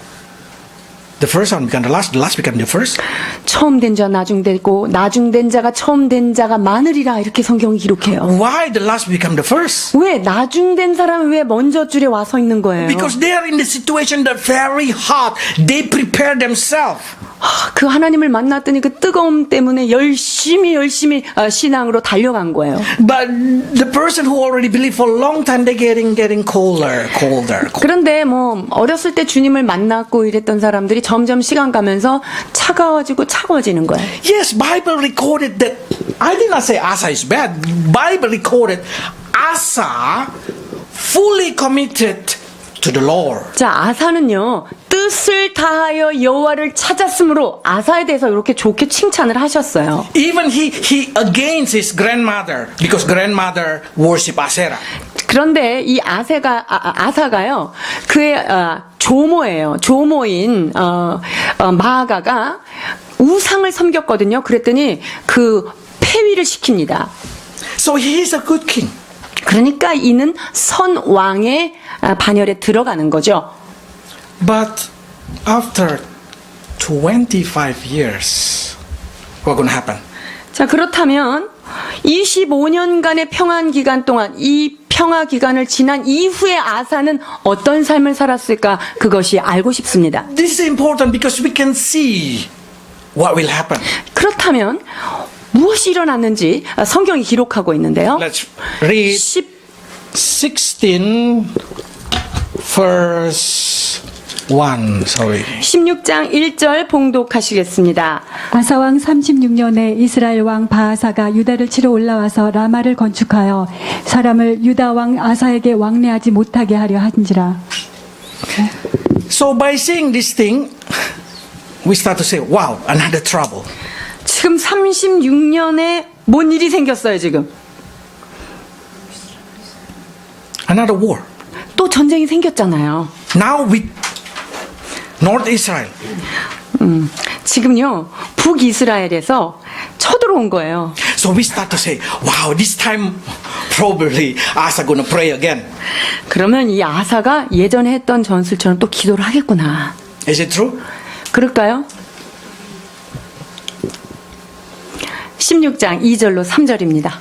the first one become the last become the first. 처음 된 자 나중되고 나중된 자가 처음 된 자가 많으리라 이렇게 성경이 기록해요. Why the last become the first? 왜 나중된 사람은 왜 먼저 줄에 와서 있는 거예요? Because they are in the situation that very hot. They prepare themselves. 그 하나님을 만났더니 그 뜨거움 때문에 열심히 신앙으로 달려간 거예요. But the person who already believed for a long time, they're getting colder. 그런데 뭐 어렸을 때 주님을 만났고 이랬던 사람들이 점점 시간 가면서 차가워지는 거예요. Yes, Bible recorded that. I did not say Asa is bad. Bible recorded Asa fully committed to the Lord. 자, 아사는요. 뜻을 다하여 여호와를 찾았으므로 아사에 대해서 이렇게 좋게 칭찬을 하셨어요. Even he against his grandmother because grandmother worship Asherah. 그런데 이 아사가요. 그의 조모예요. 조모인 마아가가 우상을 섬겼거든요. 그랬더니 그 폐위를 시킵니다. So he is a good king. 그러니까 이는 선 왕의 반열에 들어가는 거죠. But after 25 years, what's going to happen? 자, 그렇다면 25년간의 평안 기간 동안 이 평화 기간을 지난 이후에 아사는 어떤 삶을 살았을까? 그것이 알고 싶습니다. This is important because we can see what will happen. 그렇다면 무엇이 일어났는지 성경이 기록하고 있는데요. Let's read 16 verse 1. Sorry. 16장 1절 봉독하시겠습니다. 아사왕 36년에 이스라엘 왕 바하사가 유다를 치러 올라와서 라마를 건축하여 사람을 유다 왕 아사에게 왕래하지 못하게 하려 한지라. So by seeing this thing, we start to say, wow, another trouble. 지금 36년에 뭔 일이 생겼어요, 지금. Another war. 또 전쟁이 생겼잖아요. Now with North Israel. 지금요, 북이스라엘에서 쳐들어온 거예요. So we start to say, wow, this time probably Asa gonna pray again. 그러면 이 아사가 예전에 했던 전술처럼 또 기도를 하겠구나. Is it true? 그럴까요? 16장 2절로 3절입니다.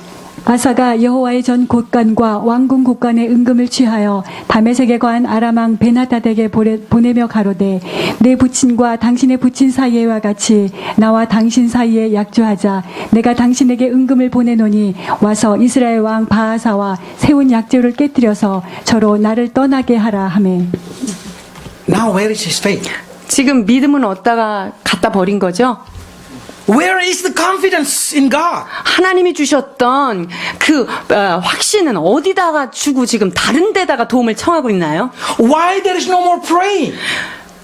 아사가 여호와의 전 곳간과 왕궁 곳간의 은금을 취하여 다메섹에 거한 아람왕 베나다덱에 보내며 가로되 내 부친과 당신의 부친 사이에와 같이 나와 당신 사이에 약조하자. 내가 당신에게 은금을 보내노니 와서 이스라엘 왕 바하사와 세운 약조를 깨뜨려서 저로 나를 떠나게 하라 하매. Now where is his faith? 지금 믿음은 어디다가 갖다 버린 거죠? Where is the confidence in God? 하나님이 주셨던 그 확신은 어디다가 주고 지금 다른 데다가 도움을 청하고 있나요? Why there is no more praying?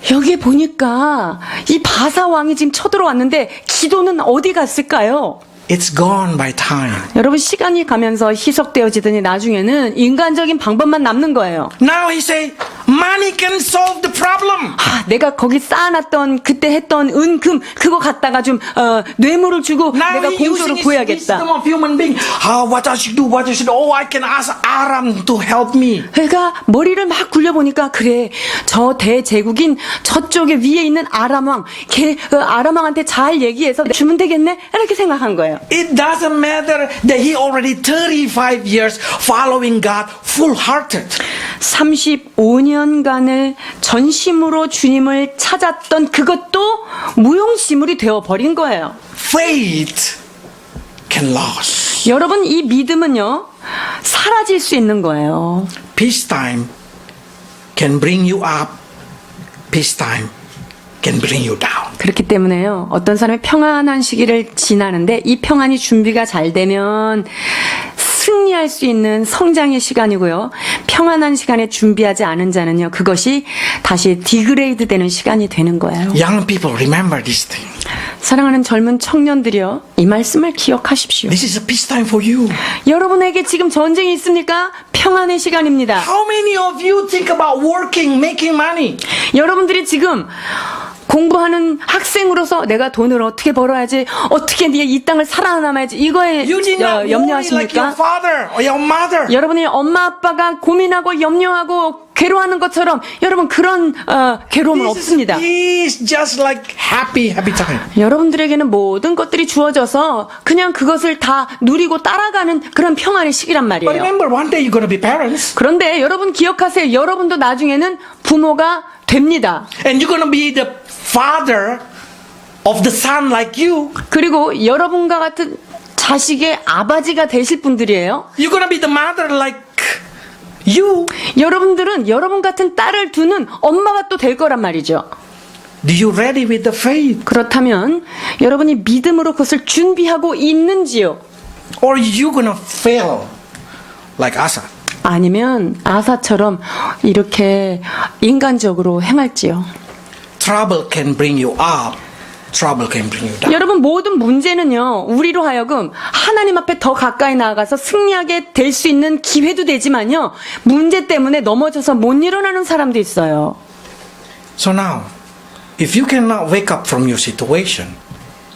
여기에 보니까 이 바사 왕이 지금 쳐들어왔는데 기도는 어디 갔을까요? It's gone by time. 여러분 시간이 가면서 희석되어지더니 나중에는 인간적인 방법만 남는 거예요. Now he say, money can solve the problem. 아, 내가 거기 쌓아놨던 그때 했던 은금 그거 갖다가 좀 뇌물을 주고 Now 내가 he 공소를 using his 구해야겠다. wisdom of human being. What I should do, what I should do. Oh, I can ask Aram to help me. 그러니까 머리를 막 굴려보니까 그래 저 대제국인 저쪽에 위에 있는 아람 왕 아람 왕한테 잘 얘기해서 주면 되겠네 이렇게 생각한 거예요. It doesn't matter that he already 35 years following God full-hearted. 35년간을 전심으로 주님을 찾았던 그것도 무용지물이 되어버린 거예요. Faith can lose. 여러분 이 믿음은요 사라질 수 있는 거예요. Peacetime can bring you up. Peacetime can bring you down. 그렇기 때문에요. 어떤 사람이 평안한 시기를 지나는데 이 평안이 준비가 잘 되면 승리할 수 있는 성장의 시간이고요. 평안한 시간에 준비하지 않은 자는요. 그것이 다시 디그레이드 되는 시간이 되는 거예요. Young people, remember this thing. 사랑하는 젊은 청년들이요. 이 말씀을 기억하십시오. This is a peacetime for you. 여러분에게 지금 전쟁이 있습니까? 평안의 시간입니다. How many of you think about working, making money? 여러분들이 지금 공부하는 학생으로서 내가 돈을 어떻게 벌어야지, 어떻게 네가 이 땅을 살아남아야지 이거에 You did not worry like your 염려하십니까? father or your mother. 여러분이 엄마 아빠가 고민하고 염려하고 괴로워하는 것처럼 여러분 그런 괴로움은 없습니다. This is just like happy time. 여러분들에게는 모든 것들이 주어져서 그냥 그것을 다 누리고 따라가는 그런 평안의 시기란 But 말이에요. remember, one day you're going to be parents. 그런데 여러분 기억하세요. 여러분도 나중에는 부모가 됩니다. And you're going to be the father of the son like you. 그리고 여러분과 같은 자식의 아버지가 되실 분들이에요. You're going to be the mother like you. 여러분들은 여러분 같은 딸을 두는 엄마가 또 될 거란 말이죠. Do you ready with the faith? 그렇다면 여러분이 믿음으로 그것을 준비하고 있는지요? Or you going to fail like Asa? 아니면 아사처럼 이렇게 인간적으로 행할지요? Trouble can bring you up. Trouble can bring you down. 여러분 모든 문제는요 우리로 하여금 하나님 앞에 더 가까이 나아가서 승리하게 될 수 있는 기회도 되지만요 문제 때문에 넘어져서 못 일어나는 사람도 있어요. So now, if you cannot wake up from your situation,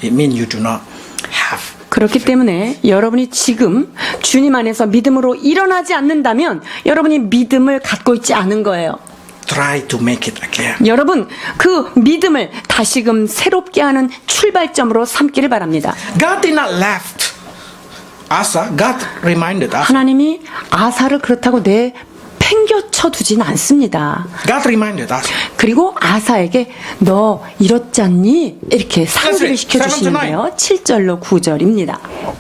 it means you do not have 그렇기 때문에 여러분이 지금 주님 안에서 믿음으로 일어나지 않는다면 여러분이 믿음을 갖고 있지 않은 거예요. Try to make it again. 여러분 그 믿음을 다시금 새롭게 하는 출발점으로 삼기를 바랍니다. God did not left Asa. God reminded us. 하나님이 아사를 그렇다고 팽겨쳐 두진 않습니다. God reminded us. 그리고 아사에게 너 이렇지 않니? 이렇게 상기를 That's it. 시켜주시는데요. 7절로 9절입니다.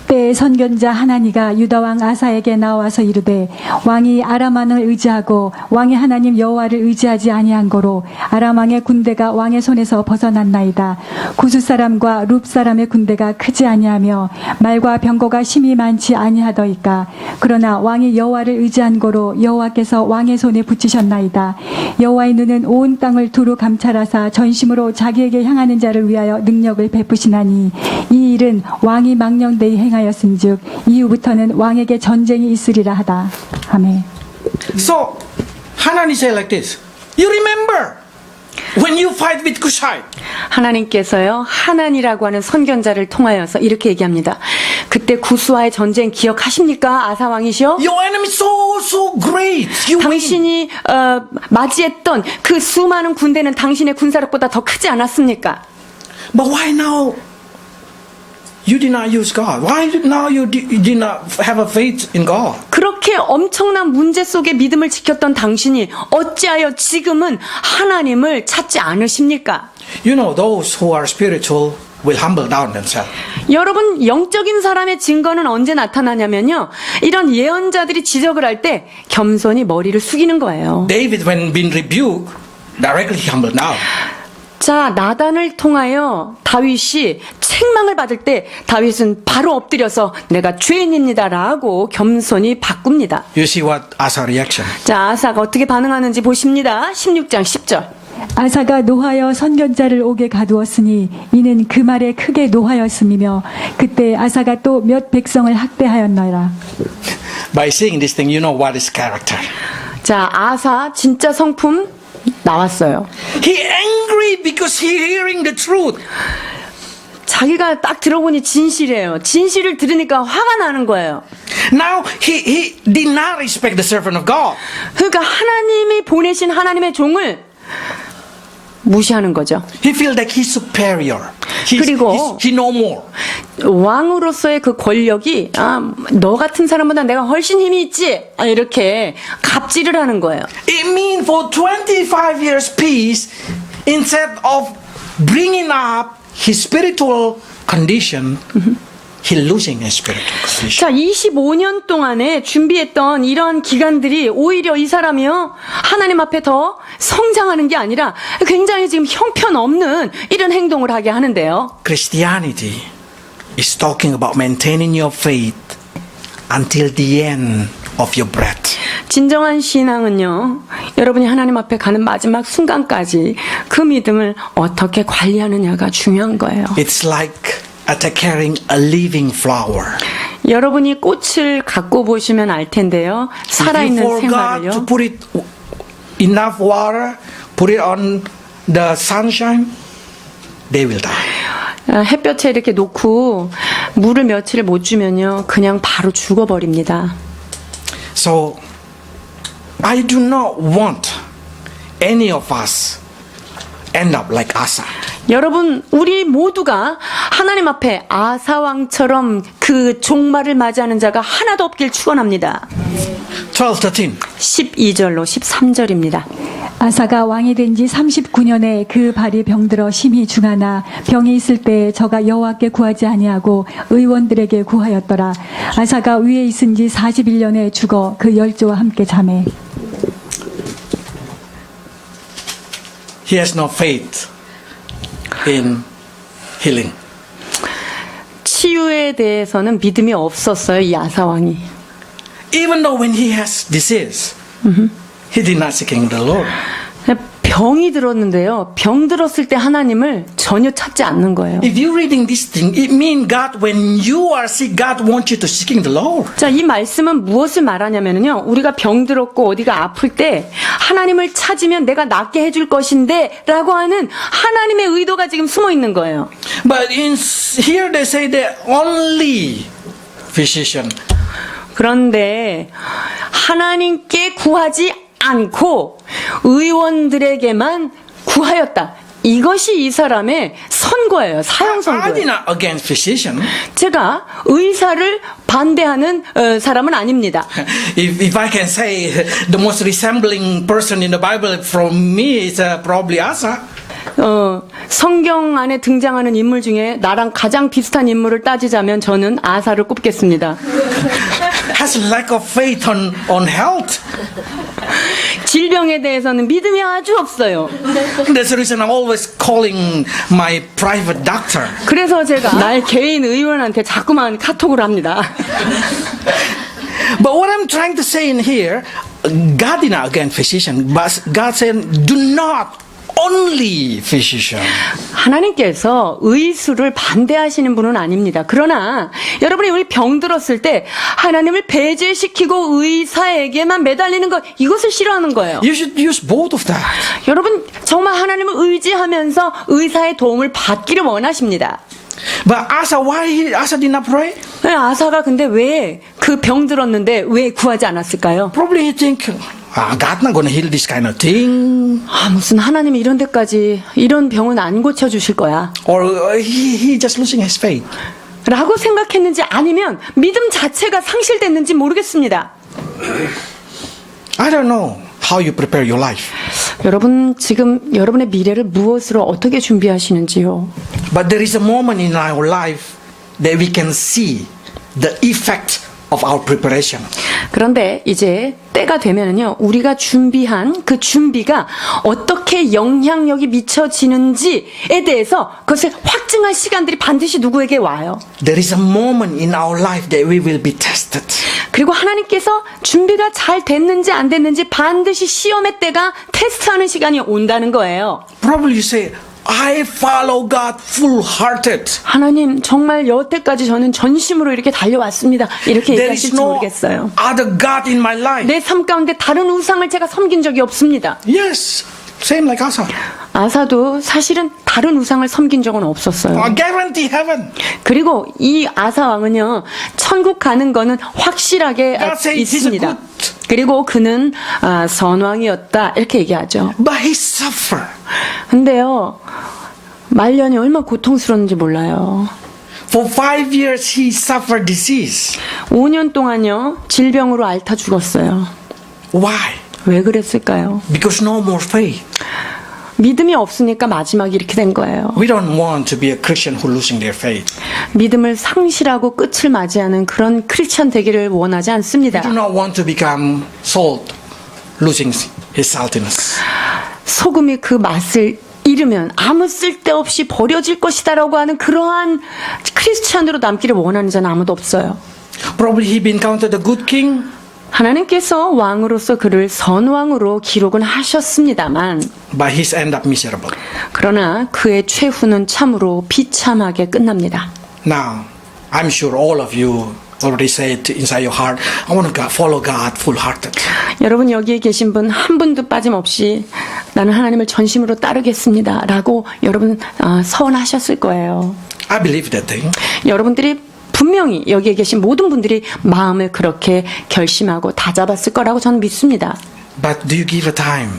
때에 선견자 하나니가 유다 왕 아사에게 나와서 이르되 왕이 아람왕을 의지하고 왕의 하나님 여호와를 의지하지 아니한 거로 아람 왕의 군대가 왕의 손에서 벗어났나이다. 구스 사람과 룹 사람의 군대가 크지 아니하며 말과 병거가 심히 많지 아니하더이까. 그러나 왕이 여호와를 의지한 거로 여호와께서 왕의 손에 붙이셨나이다. 여호와의 눈은 온 땅을 두루 감찰하사 전심으로 자기에게 향하는 자를 위하여 능력을 베푸시나니 이 일은 왕이 망령되이 행하였은즉 이후부터는 왕에게 전쟁이 있으리라 하다. 아멘. So Hanani said like this. You remember when you fight with Cushite? 하나님께서요 하난이라고 하는 선견자를 통하여서 이렇게 얘기합니다. 그때 구스와의 전쟁 기억하십니까? 아사 왕이시여? Your enemy is so great. You win. 당신이 맞이했던 그 수많은 군대는 당신의 군사력보다 더 크지 않았습니까? But why now you did not use God? Why now you did not have a faith in God? 그렇게 엄청난 문제 속에 믿음을 지켰던 당신이 어찌하여 지금은 하나님을 찾지 않으십니까? You know, those who are spiritual will humble down themselves. 여러분 영적인 사람의 증거는 언제 나타나냐면요 이런 예언자들이 지적을 할 때 겸손히 머리를 숙이는 거예요. David, when being rebuked, directly he humbled down. 자 나단을 통하여 다윗이 책망을 받을 때 다윗은 바로 엎드려서 내가 죄인입니다라고 겸손히 바꿉니다. You see what Asa reaction? 자 아사가 어떻게 반응하는지 보십니다. 16장 10절. 아사가 노하여 선견자를 옥에 가두었으니 이는 그 말에 크게 노하였음이며 그때 아사가 또 몇 백성을 학대하였노라. By seeing this thing, you know what is character. 자 아사 진짜 성품 나왔어요. He angry because he hearing the truth. 자기가 딱 들어보니 진실이에요. 진실을 들으니까 화가 나는 거예요. Now he did not respect the servant of God. 그러니까 하나님이 보내신 하나님의 종을 무시하는 거죠. He feel like he's superior. 그리고 he know more. 왕으로서의 그 권력이 너 같은 사람보다 내가 훨씬 힘이 있지 이렇게 갑질을 하는 거예요. It means for 25 years peace, instead of bringing up his spiritual condition, he losing his spiritual condition. 자, 25년 동안에 준비했던 이런 기간들이 오히려 이 사람이요 하나님 앞에 더 성장하는 게 아니라 굉장히 지금 형편없는 이런 행동을 하게 하는데요. Christianity is talking about maintaining your faith until the end of your breath. 진정한 신앙은요 여러분이 하나님 앞에 가는 마지막 순간까지 그 믿음을 어떻게 관리하느냐가 중요한 거예요. It's like caring a living flower. 여러분이 꽃을 갖고 보시면 알 텐데요. If you 살아있는 forgot 생활을요. to put it enough water, put it on the sunshine, they will die. 햇볕에 이렇게 놓고 물을 며칠을 못 주면요 그냥 바로 죽어버립니다. So I do not want any of us end up like Asa. 여러분 우리 모두가 하나님 앞에 아사왕처럼 그 종말을 맞이하는 자가 하나도 없길 축원합니다. 12, 13. 12절로 13절입니다. 아사가 왕이 된 지 39년에 그 발이 병들어 심히 중하나 병이 있을 때 저가 여호와께 구하지 아니하고 의원들에게 구하였더라. 아사가 위에 있은 지 41년에 죽어 그 열조와 함께 잠에. He has no faith in healing. 치유에 대해서는 믿음이 없었어요, 이 아사왕이. Even though when he has disease, he did not seeking the Lord. 병이 들었는데요. 병 들었을 때 하나님을 전혀 찾지 않는 거예요. If you're reading this thing, it means God, when you are sick, God wants you to seeking the Lord. 자, 이 말씀은 무엇을 말하냐면요. 우리가 병 들었고 어디가 아플 때 하나님을 찾으면 내가 낫게 해줄 것인데 라고 하는 하나님의 의도가 지금 숨어 있는 거예요. But here they say that only physician. 그런데 하나님께 구하지 않고 의원들에게만 구하였다. 이것이 이 사람의 선거예요. 사형 I'm 선거예요. not against physician. 제가 의사를 반대하는 사람은 아닙니다. If I can say the most resembling person in the Bible from me is probably Asa. 성경 안에 등장하는 인물 중에 나랑 가장 비슷한 인물을 따지자면 저는 아사를 꼽겠습니다. Has lack of faith on health. 질병에 대해서는 믿음이 아주 없어요. That's the reason I'm always calling my private doctor. 그래서 제가 날 개인 의원한테 자꾸만 카톡을 합니다. But what I'm trying to say in here, God is not against physician, but God said, do not only physician. 하나님께서 의술을 반대하시는 분은 아닙니다. 그러나 여러분이 우리 병 들었을 때 하나님을 배제시키고 의사에게만 매달리는 것, 이것을 싫어하는 거예요. You should use both of that. 여러분 정말 하나님을 의지하면서 의사의 도움을 받기를 원하십니다. But Asa, why Asa did not pray? 아사가 근데 왜 그 병 들었는데 왜 구하지 않았을까요? Probably he think, God not going to heal this kind of thing. 무슨 하나님이 이런 데까지 이런 병은 안 고쳐주실 거야 Or he just losing his faith. 라고 생각했는지 아니면 믿음 자체가 상실됐는지 모르겠습니다. I don't know how you prepare your life. 여러분 지금 여러분의 미래를 무엇으로 어떻게 준비하시는지요? But there is a moment in our life that we can see the effect of our preparation. 그런데 이제 때가 되면은요, 우리가 준비한 그 준비가 어떻게 영향력이 미쳐지는지에 대해서 그것을 확증할 시간들이 반드시 누구에게 와요. There is a moment in our life that we will be tested. 그리고 하나님께서 준비가 잘 됐는지 안 됐는지 반드시 시험의 때가 테스트하는 시간이 온다는 거예요. Probably you say, I follow God full-hearted. 하나님 정말 여태까지 저는 전심으로 이렇게 달려왔습니다. 이렇게 There is 얘기하실지 no 모르겠어요. other God in my life. 내 삶 가운데 다른 우상을 제가 섬긴 적이 없습니다. Yes, same like Asa. 아사도 사실은 다른 우상을 섬긴 적은 없었어요. I guarantee heaven. 그리고 이 아사 왕은요, 천국 가는 거는 확실하게 God said he's a 있습니다. good. 그리고 그는 선왕이었다 이렇게 얘기하죠. But he suffered. 근데요, 말년이 얼마나 고통스러운지 몰라요. For 5 years he suffered disease. 5년 동안요, 질병으로 앓다 죽었어요. Why? 왜 그랬을까요? Because no more faith. 믿음이 없으니까 마지막이 이렇게 된 거예요. We don't want to be a Christian who losing their faith. 믿음을 상실하고 끝을 맞이하는 그런 크리스천 되기를 원하지 않습니다. We do not want to become salt, losing his saltiness. 소금이 그 맛을 잃으면 아무 쓸데없이 버려질 것이다라고 하는 그러한 크리스찬으로 남기를 원하는 자는 아무도 없어요. Probably he been counted a good king. 하나님께서 왕으로서 그를 선왕으로 기록은 하셨습니다만, But he's end up miserable. 그러나 그의 최후는 참으로 비참하게 끝납니다. Now, I'm sure all of you already said inside your heart, I want to follow God full-hearted. 여러분 여기에 계신 분 한 분도 빠짐없이 나는 하나님을 전심으로 따르겠습니다 라고 여러분 서원하셨을 거예요. I believe that thing. 여러분들이 분명히 여기에 계신 모든 분들이 마음을 그렇게 결심하고 다잡았을 거라고 저는 믿습니다. But do you give a time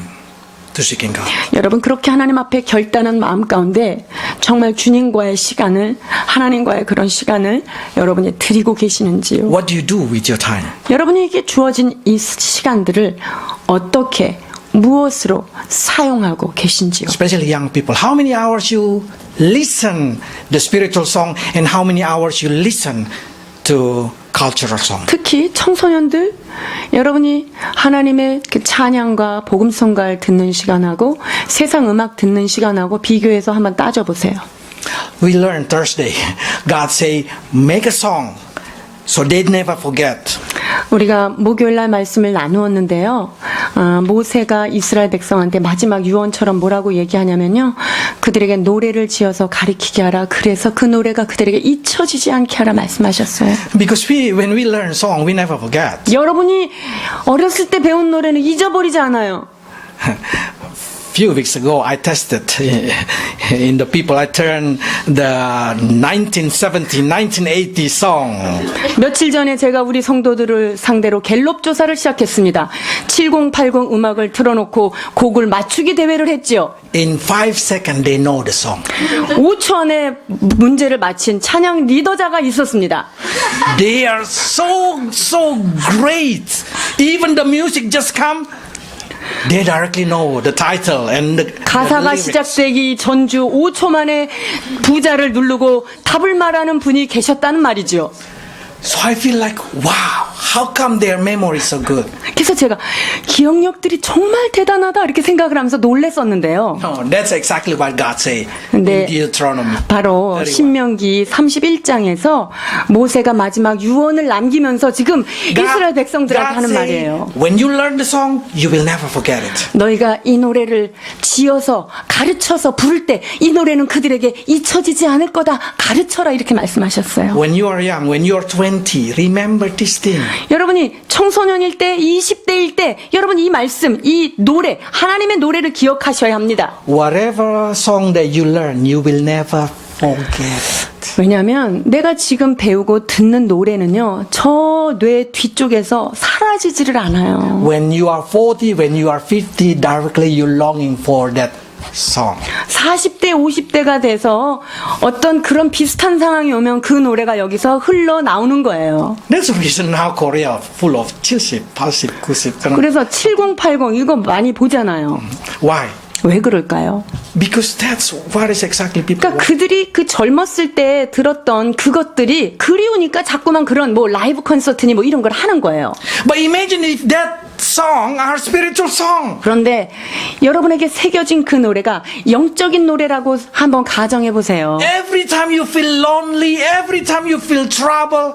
to seeking God? 여러분 그렇게 하나님 앞에 결단한 마음 가운데 정말 주님과의 시간을, 하나님과의 그런 시간을 여러분이 드리고 계시는지요? What do you do with your time? 여러분에게 주어진 이 시간들을 어떻게, 무엇으로 사용하고 계신지요? Especially young people. How many hours you listen the spiritual song and how many hours you listen to cultural song? 특히 청소년들, 여러분이 하나님의 그 찬양과 복음성가를 듣는 시간하고 세상 음악 듣는 시간하고 비교해서 한번 따져보세요. We learned Thursday. God say, make a song so they never forget. 우리가 목요일날 말씀을 나누었는데요. 모세가 이스라엘 백성한테 마지막 유언처럼 뭐라고 얘기하냐면요. 그들에게 노래를 지어서 가리키게 하라. 그래서 그 노래가 그들에게 잊혀지지 않게 하라 말씀하셨어요. Because when we learn song, we never forget. 여러분이 어렸을 때 배운 노래는 잊어버리지 않아요. Few weeks ago, I tested in the people. I turned the 1970, 1980 song. 며칠 전에 제가 우리 성도들을 상대로 갤럽 조사를 시작했습니다. 7080 음악을 틀어놓고 곡을 맞추기 대회를 했지요. In 5 seconds, they know the song. 5초 안에 문제를 맞힌 찬양 리더자가 있었습니다. They are so great. Even the music just come. They directly know the title and the 가사가 lyrics. 시작되기 전주 5초 만에 부자를 누르고 답을 말하는 분이 계셨다는 말이죠. So I feel like, wow, how come their memory is so good? 그래서 제가 기억력들이 정말 대단하다 이렇게 생각을 하면서 놀랬었는데요. No, that's exactly what God say 네. in Deuteronomy. 바로 31. 신명기 31장에서 모세가 마지막 유언을 남기면서 지금 이스라엘 백성들한테 하는 say, 말이에요. when you learn the song, you will never forget it. 너희가 이 노래를 지어서 가르쳐서 부를 때 이 노래는 그들에게 잊혀지지 않을 거다. 가르쳐라 이렇게 말씀하셨어요. When you are young, when you are 20, remember this thing. 여러분이 청소년일 때, 20대일 때 여러분 이 말씀, 이 노래, 하나님의 노래를 기억하셔야 합니다. Whatever song that you learn, you will never forget it. 왜냐하면 내가 지금 배우고 듣는 노래는요, 저 뇌 뒤쪽에서 사라지지를 않아요. When you are 40, when you are 50, directly you're longing for that song. 40대, 50대가 돼서 어떤 그런 비슷한 상황이 오면 그 노래가 여기서 흘러나오는 거예요. That's the reason now Korea full of 70, 80, 90. 그래서 7080 이거 많이 보잖아요. Why? 왜 그럴까요? Because that's what is exactly people 그러니까 want. 그들이 그 젊었을 때 들었던 그것들이 그리우니까 자꾸만 그런 뭐 라이브 콘서트니 뭐 이런 걸 하는 거예요. But imagine if that song are spiritual song. 그런데 여러분에게 새겨진 그 노래가 영적인 노래라고 한번 가정해 보세요. Every time you feel lonely, every time you feel trouble,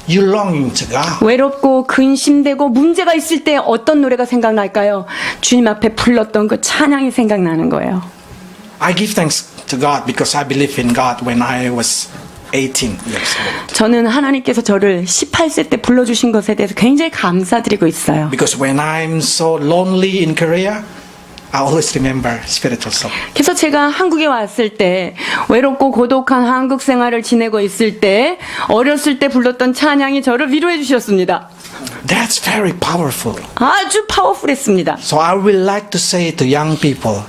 you longing to God. 외롭고 근심되고 문제가 있을 때 어떤 노래가 생각날까요? 주님 앞에 불렀던 그 찬양이 생각나는 거예요. I give thanks to God because I believe in God when I was 18 years old. 저는 하나님께서 저를 18세 때 불러주신 것에 대해서 굉장히 감사드리고 있어요. Because when I'm so lonely in Korea, I always remember spiritual song. 그래서 제가 한국에 왔을 때 외롭고 고독한 한국 생활을 지내고 있을 때 어렸을 때 불렀던 찬양이 저를 위로해 주셨습니다. That's very powerful. 아주 파워풀했습니다. So I will like to say to young people,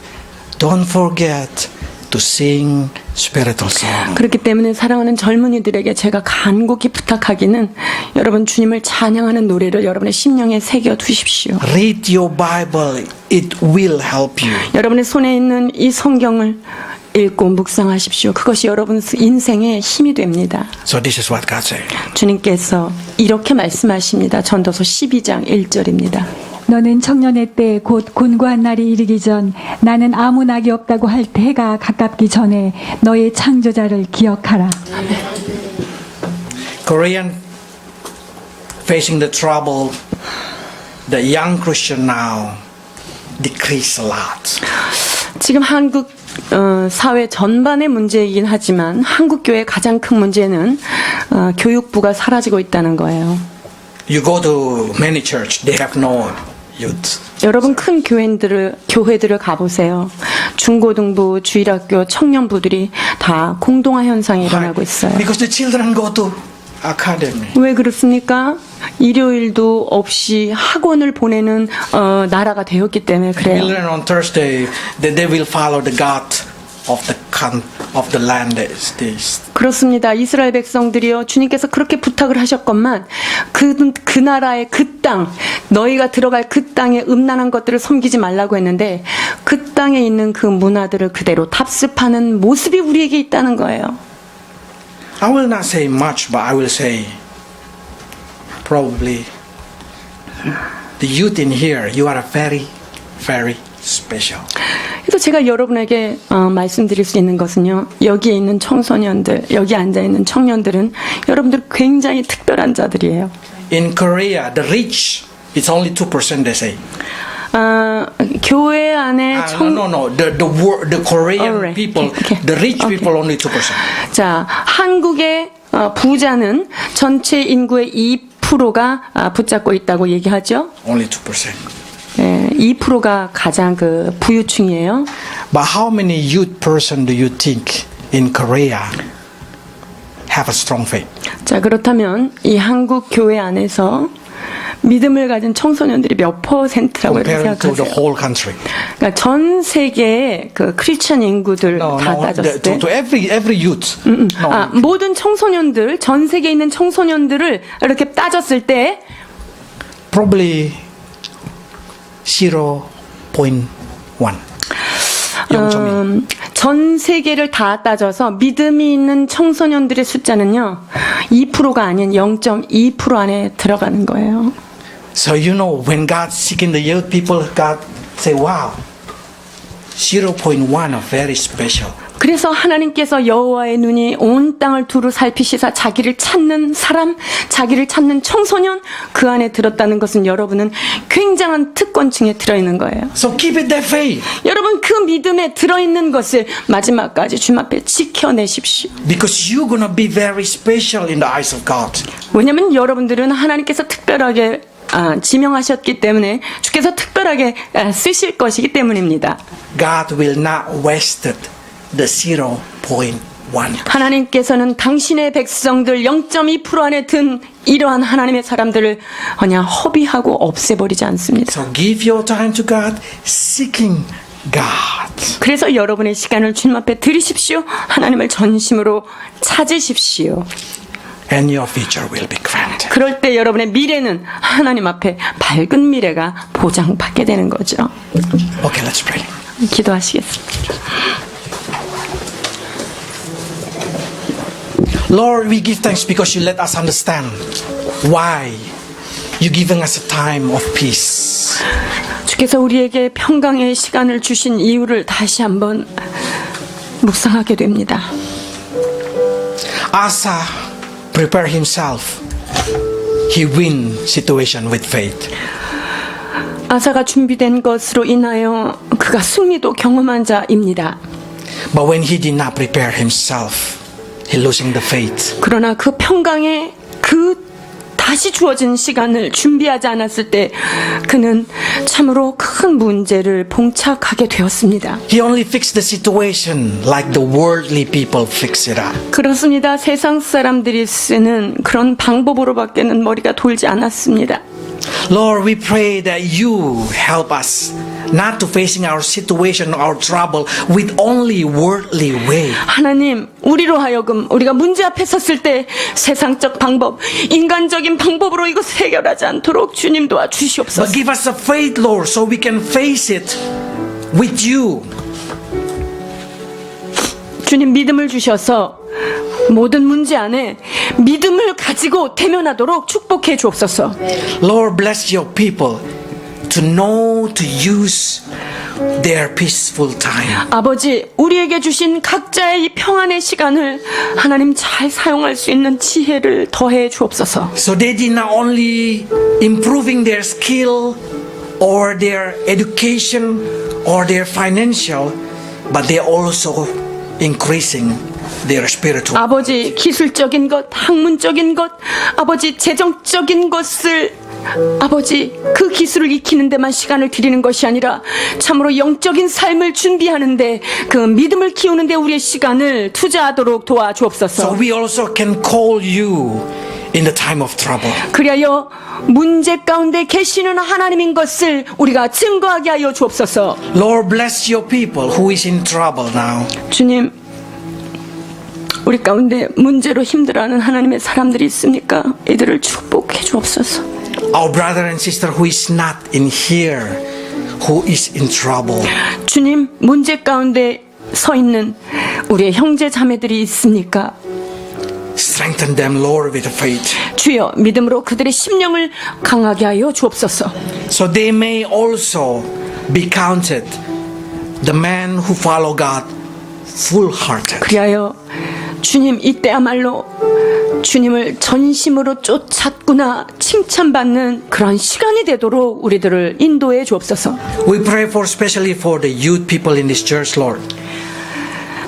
don't forget to sing spiritual song. 그렇기 때문에 사랑하는 젊은이들에게 제가 간곡히 부탁하기는 여러분 주님을 찬양하는 노래를 여러분의 심령에 새겨 두십시오. Read your Bible. It will help you. 여러분의 손에 있는 이 성경을 읽고 묵상하십시오. 그것이 여러분 인생의 힘이 됩니다. So this is what God said. 주님께서 이렇게 말씀하십니다. 전도서 12장 1절입니다. 너는 청년의 때 곧 곤고한 날이 이르기 전 나는 아무 낙이 없다고 할 때가 가깝기 전에 너의 창조자를 기억하라. Korean facing the trouble, the young Christian now decrease a lot. 지금 한국 사회 전반의 문제이긴 하지만 한국 교회의 가장 큰 문제는 교육부가 사라지고 있다는 거예요. You go to many church, they have no youth. 여러분 큰 교회들을 가보세요. 중고등부, 주일학교, 청년부들이 다 공동화 현상이 일어나고 있어요. Because the children go to academy. 왜 그렇습니까? 일요일도 없이 학원을 보내는 나라가 되었기 때문에 We 그래요. learn on Thursday that they will follow the God of the land that is this. 그렇습니다. 이스라엘 백성들이요. 주님께서 그렇게 부탁을 하셨건만 그 나라의 그 땅, 너희가 들어갈 그 땅의 음란한 것들을 섬기지 말라고 했는데 그 땅에 있는 그 문화들을 그대로 답습하는 모습이 우리에게 있다는 거예요. I will not say much, but I will say probably the youth in here, you are very, very special. 그래서 제가 여러분에게 말씀드릴 수 있는 것은요. 여기에 있는 청소년들, 여기 앉아있는 청년들은 여러분들 굉장히 특별한 자들이에요. In Korea, the rich is only 2%, they say. 교회 안에 no. The Korean Alright. people, Okay. the rich Okay. people only 2%. 자, 한국의 부자는 전체 인구의 2%가 붙잡고 있다고 얘기하죠. Only 2%. 2%가 가장 그 부유층이에요. But how many youth person do you think in Korea have a strong faith? 자, 그렇다면 이 한국 교회 안에서 믿음을 가진 청소년들이 몇 %라고 Compared to the 생각하세요? whole country. 그러니까 전 세계의 그 크리스천 인구들 다 따졌을 때 to every youth. No, 모든 청소년들, 전 세계에 있는 청소년들을 이렇게 따졌을 때 probably 0.1. 0.1. 전 세계를 다 따져서 믿음이 있는 청소년들의 숫자는요, 2%가 아닌 0.2% 안에 들어가는 거예요. So you know when God seeking the youth people, God say, wow, 0.1 are very special. 그래서 하나님께서 여호와의 눈이 온 땅을 두루 살피시사 자기를 찾는 사람, 자기를 찾는 청소년 그 안에 들었다는 것은 여러분은 굉장한 특권층에 들어있는 거예요. So keep it that faith. 여러분 그 믿음에 들어있는 것을 마지막까지 주님 앞에 지켜내십시오. Because you're going to be very special in the eyes of God. 왜냐하면 여러분들은 하나님께서 특별하게 지명하셨기 때문에 주께서 특별하게 쓰실 것이기 때문입니다. God will not waste the 0.1. 하나님께서는 당신의 백성들 0.2% 안에 든 이러한 하나님의 사람들을 그냥 허비하고 없애버리지 않습니다. So give your time to God, seeking God. 그래서 여러분의 시간을 주님 앞에 드리십시오. 하나님을 전심으로 찾으십시오. And your future will be granted. 그럴 때 여러분의 미래는 하나님 앞에 밝은 미래가 보장받게 되는 거죠. Okay, let's pray. 기도하시겠습니다. Lord, we give thanks because you let us understand why you're giving us a time of peace. 주께서 우리에게 평강의 시간을 주신 이유를 다시 한번 묵상하게 됩니다. Asa prepare himself. He win situation with faith. 아사가 준비된 것으로 인하여 그가 승리도 경험한 자입니다. But when he did not prepare himself, he losing the faith. 그러나 그 평강의 그 다시 주어진 시간을 준비하지 않았을 때 그는 참으로 큰 문제를 봉착하게 되었습니다. He only fixed the situation like the worldly people fix it up. 그렇습니다. 세상 사람들이 쓰는 그런 방법으로밖에는 머리가 돌지 않았습니다. Lord, we pray that you help us not to facing our situation, our trouble with only worldly way. 하나님, 우리로 하여금 우리가 문제 앞에 섰을 때 세상적 방법, 인간적인 방법으로 이것을 해결하지 않도록 주님 도와주시옵소서. But give us a faith, Lord, so we can face it with you. 주님 믿음을 주셔서 모든 문제 안에 믿음을 가지고 대면하도록 축복해 주옵소서. Lord, bless your people to know to use their peaceful time. 아버지, 우리에게 주신 각자의 이 평안의 시간을 하나님 잘 사용할 수 있는 지혜를 더해 주옵소서. So they did not only improving their skill or their education or their financial, but they also increasing their spiritual. 아버지, 기술적인 것, 학문적인 것, 아버지, 재정적인 것을 아버지, 그 기술을 익히는 데만 시간을 들이는 것이 아니라 참으로 영적인 삶을 준비하는데 그 믿음을 키우는 데 우리의 시간을 투자하도록 So 도와주옵소서. we also can call you in the time of trouble. 그리하여 문제 가운데 계시는 하나님인 것을 우리가 증거하게 하여 주옵소서. Lord, bless your people who is in trouble now. 주님, 우리 가운데 문제로 힘들어하는 하나님의 사람들이 있습니까? 이들을 축복해 주옵소서. Our brother and sister who is not in here, who is in trouble. 주님, 문제 가운데 서 있는 우리의 형제 자매들이 있습니까? Strengthen them, Lord, with faith. 주여, 믿음으로 그들의 심령을 강하게 하여 주옵소서. So they may also be counted the men who follow God full-hearted. 그리하여 주님, 이때야말로 주님을 전심으로 쫓았구나 칭찬받는 그런 시간이 되도록 우리들을 인도해 주옵소서. We pray for especially for the youth people in this church, Lord.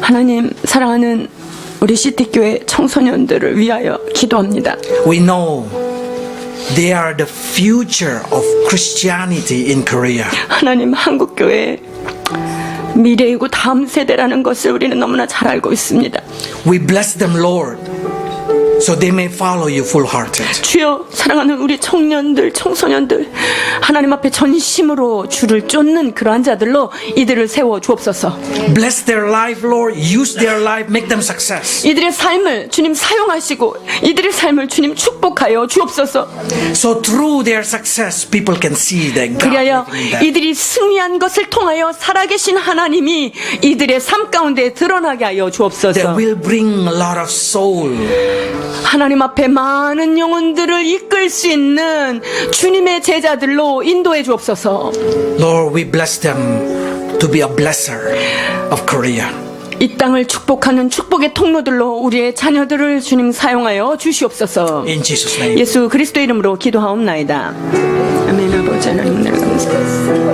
하나님, 사랑하는 우리 시티교회 청소년들을 위하여 기도합니다. We know they are the future of Christianity in Korea. 하나님, 한국교회 미래이고 다음 세대라는 것을 우리는 너무나 잘 알고 있습니다. We bless them, Lord, so they may follow you full-hearted. 주여, 사랑하는 우리 청년들, 청소년들, 하나님 앞에 전심으로 주를 쫓는 그러한 자들로 이들을 세워 주옵소서. Bless their life, Lord. Use their life. Make them success. 이들의 삶을 주님 사용하시고 이들의 삶을 주님 축복하여 주옵소서. So through their success, people can see that God 그리하여 living in them. 이들이 승리한 것을 통하여 살아계신 하나님이 이들의 삶 가운데 드러나게 하여 That 주옵소서. will bring a lot of soul. 하나님 앞에 많은 영혼들을 이끌 수 있는 주님의 제자들로 인도해 주옵소서. Lord, we bless them to be a blesser of Korea. 이 땅을 축복하는 축복의 통로들로 우리의 자녀들을 주님 사용하여 주시옵소서. In Jesus' name. 예수 그리스도 이름으로 기도하옵나이다. 아멘. 아버지 하나님, 감사합니다.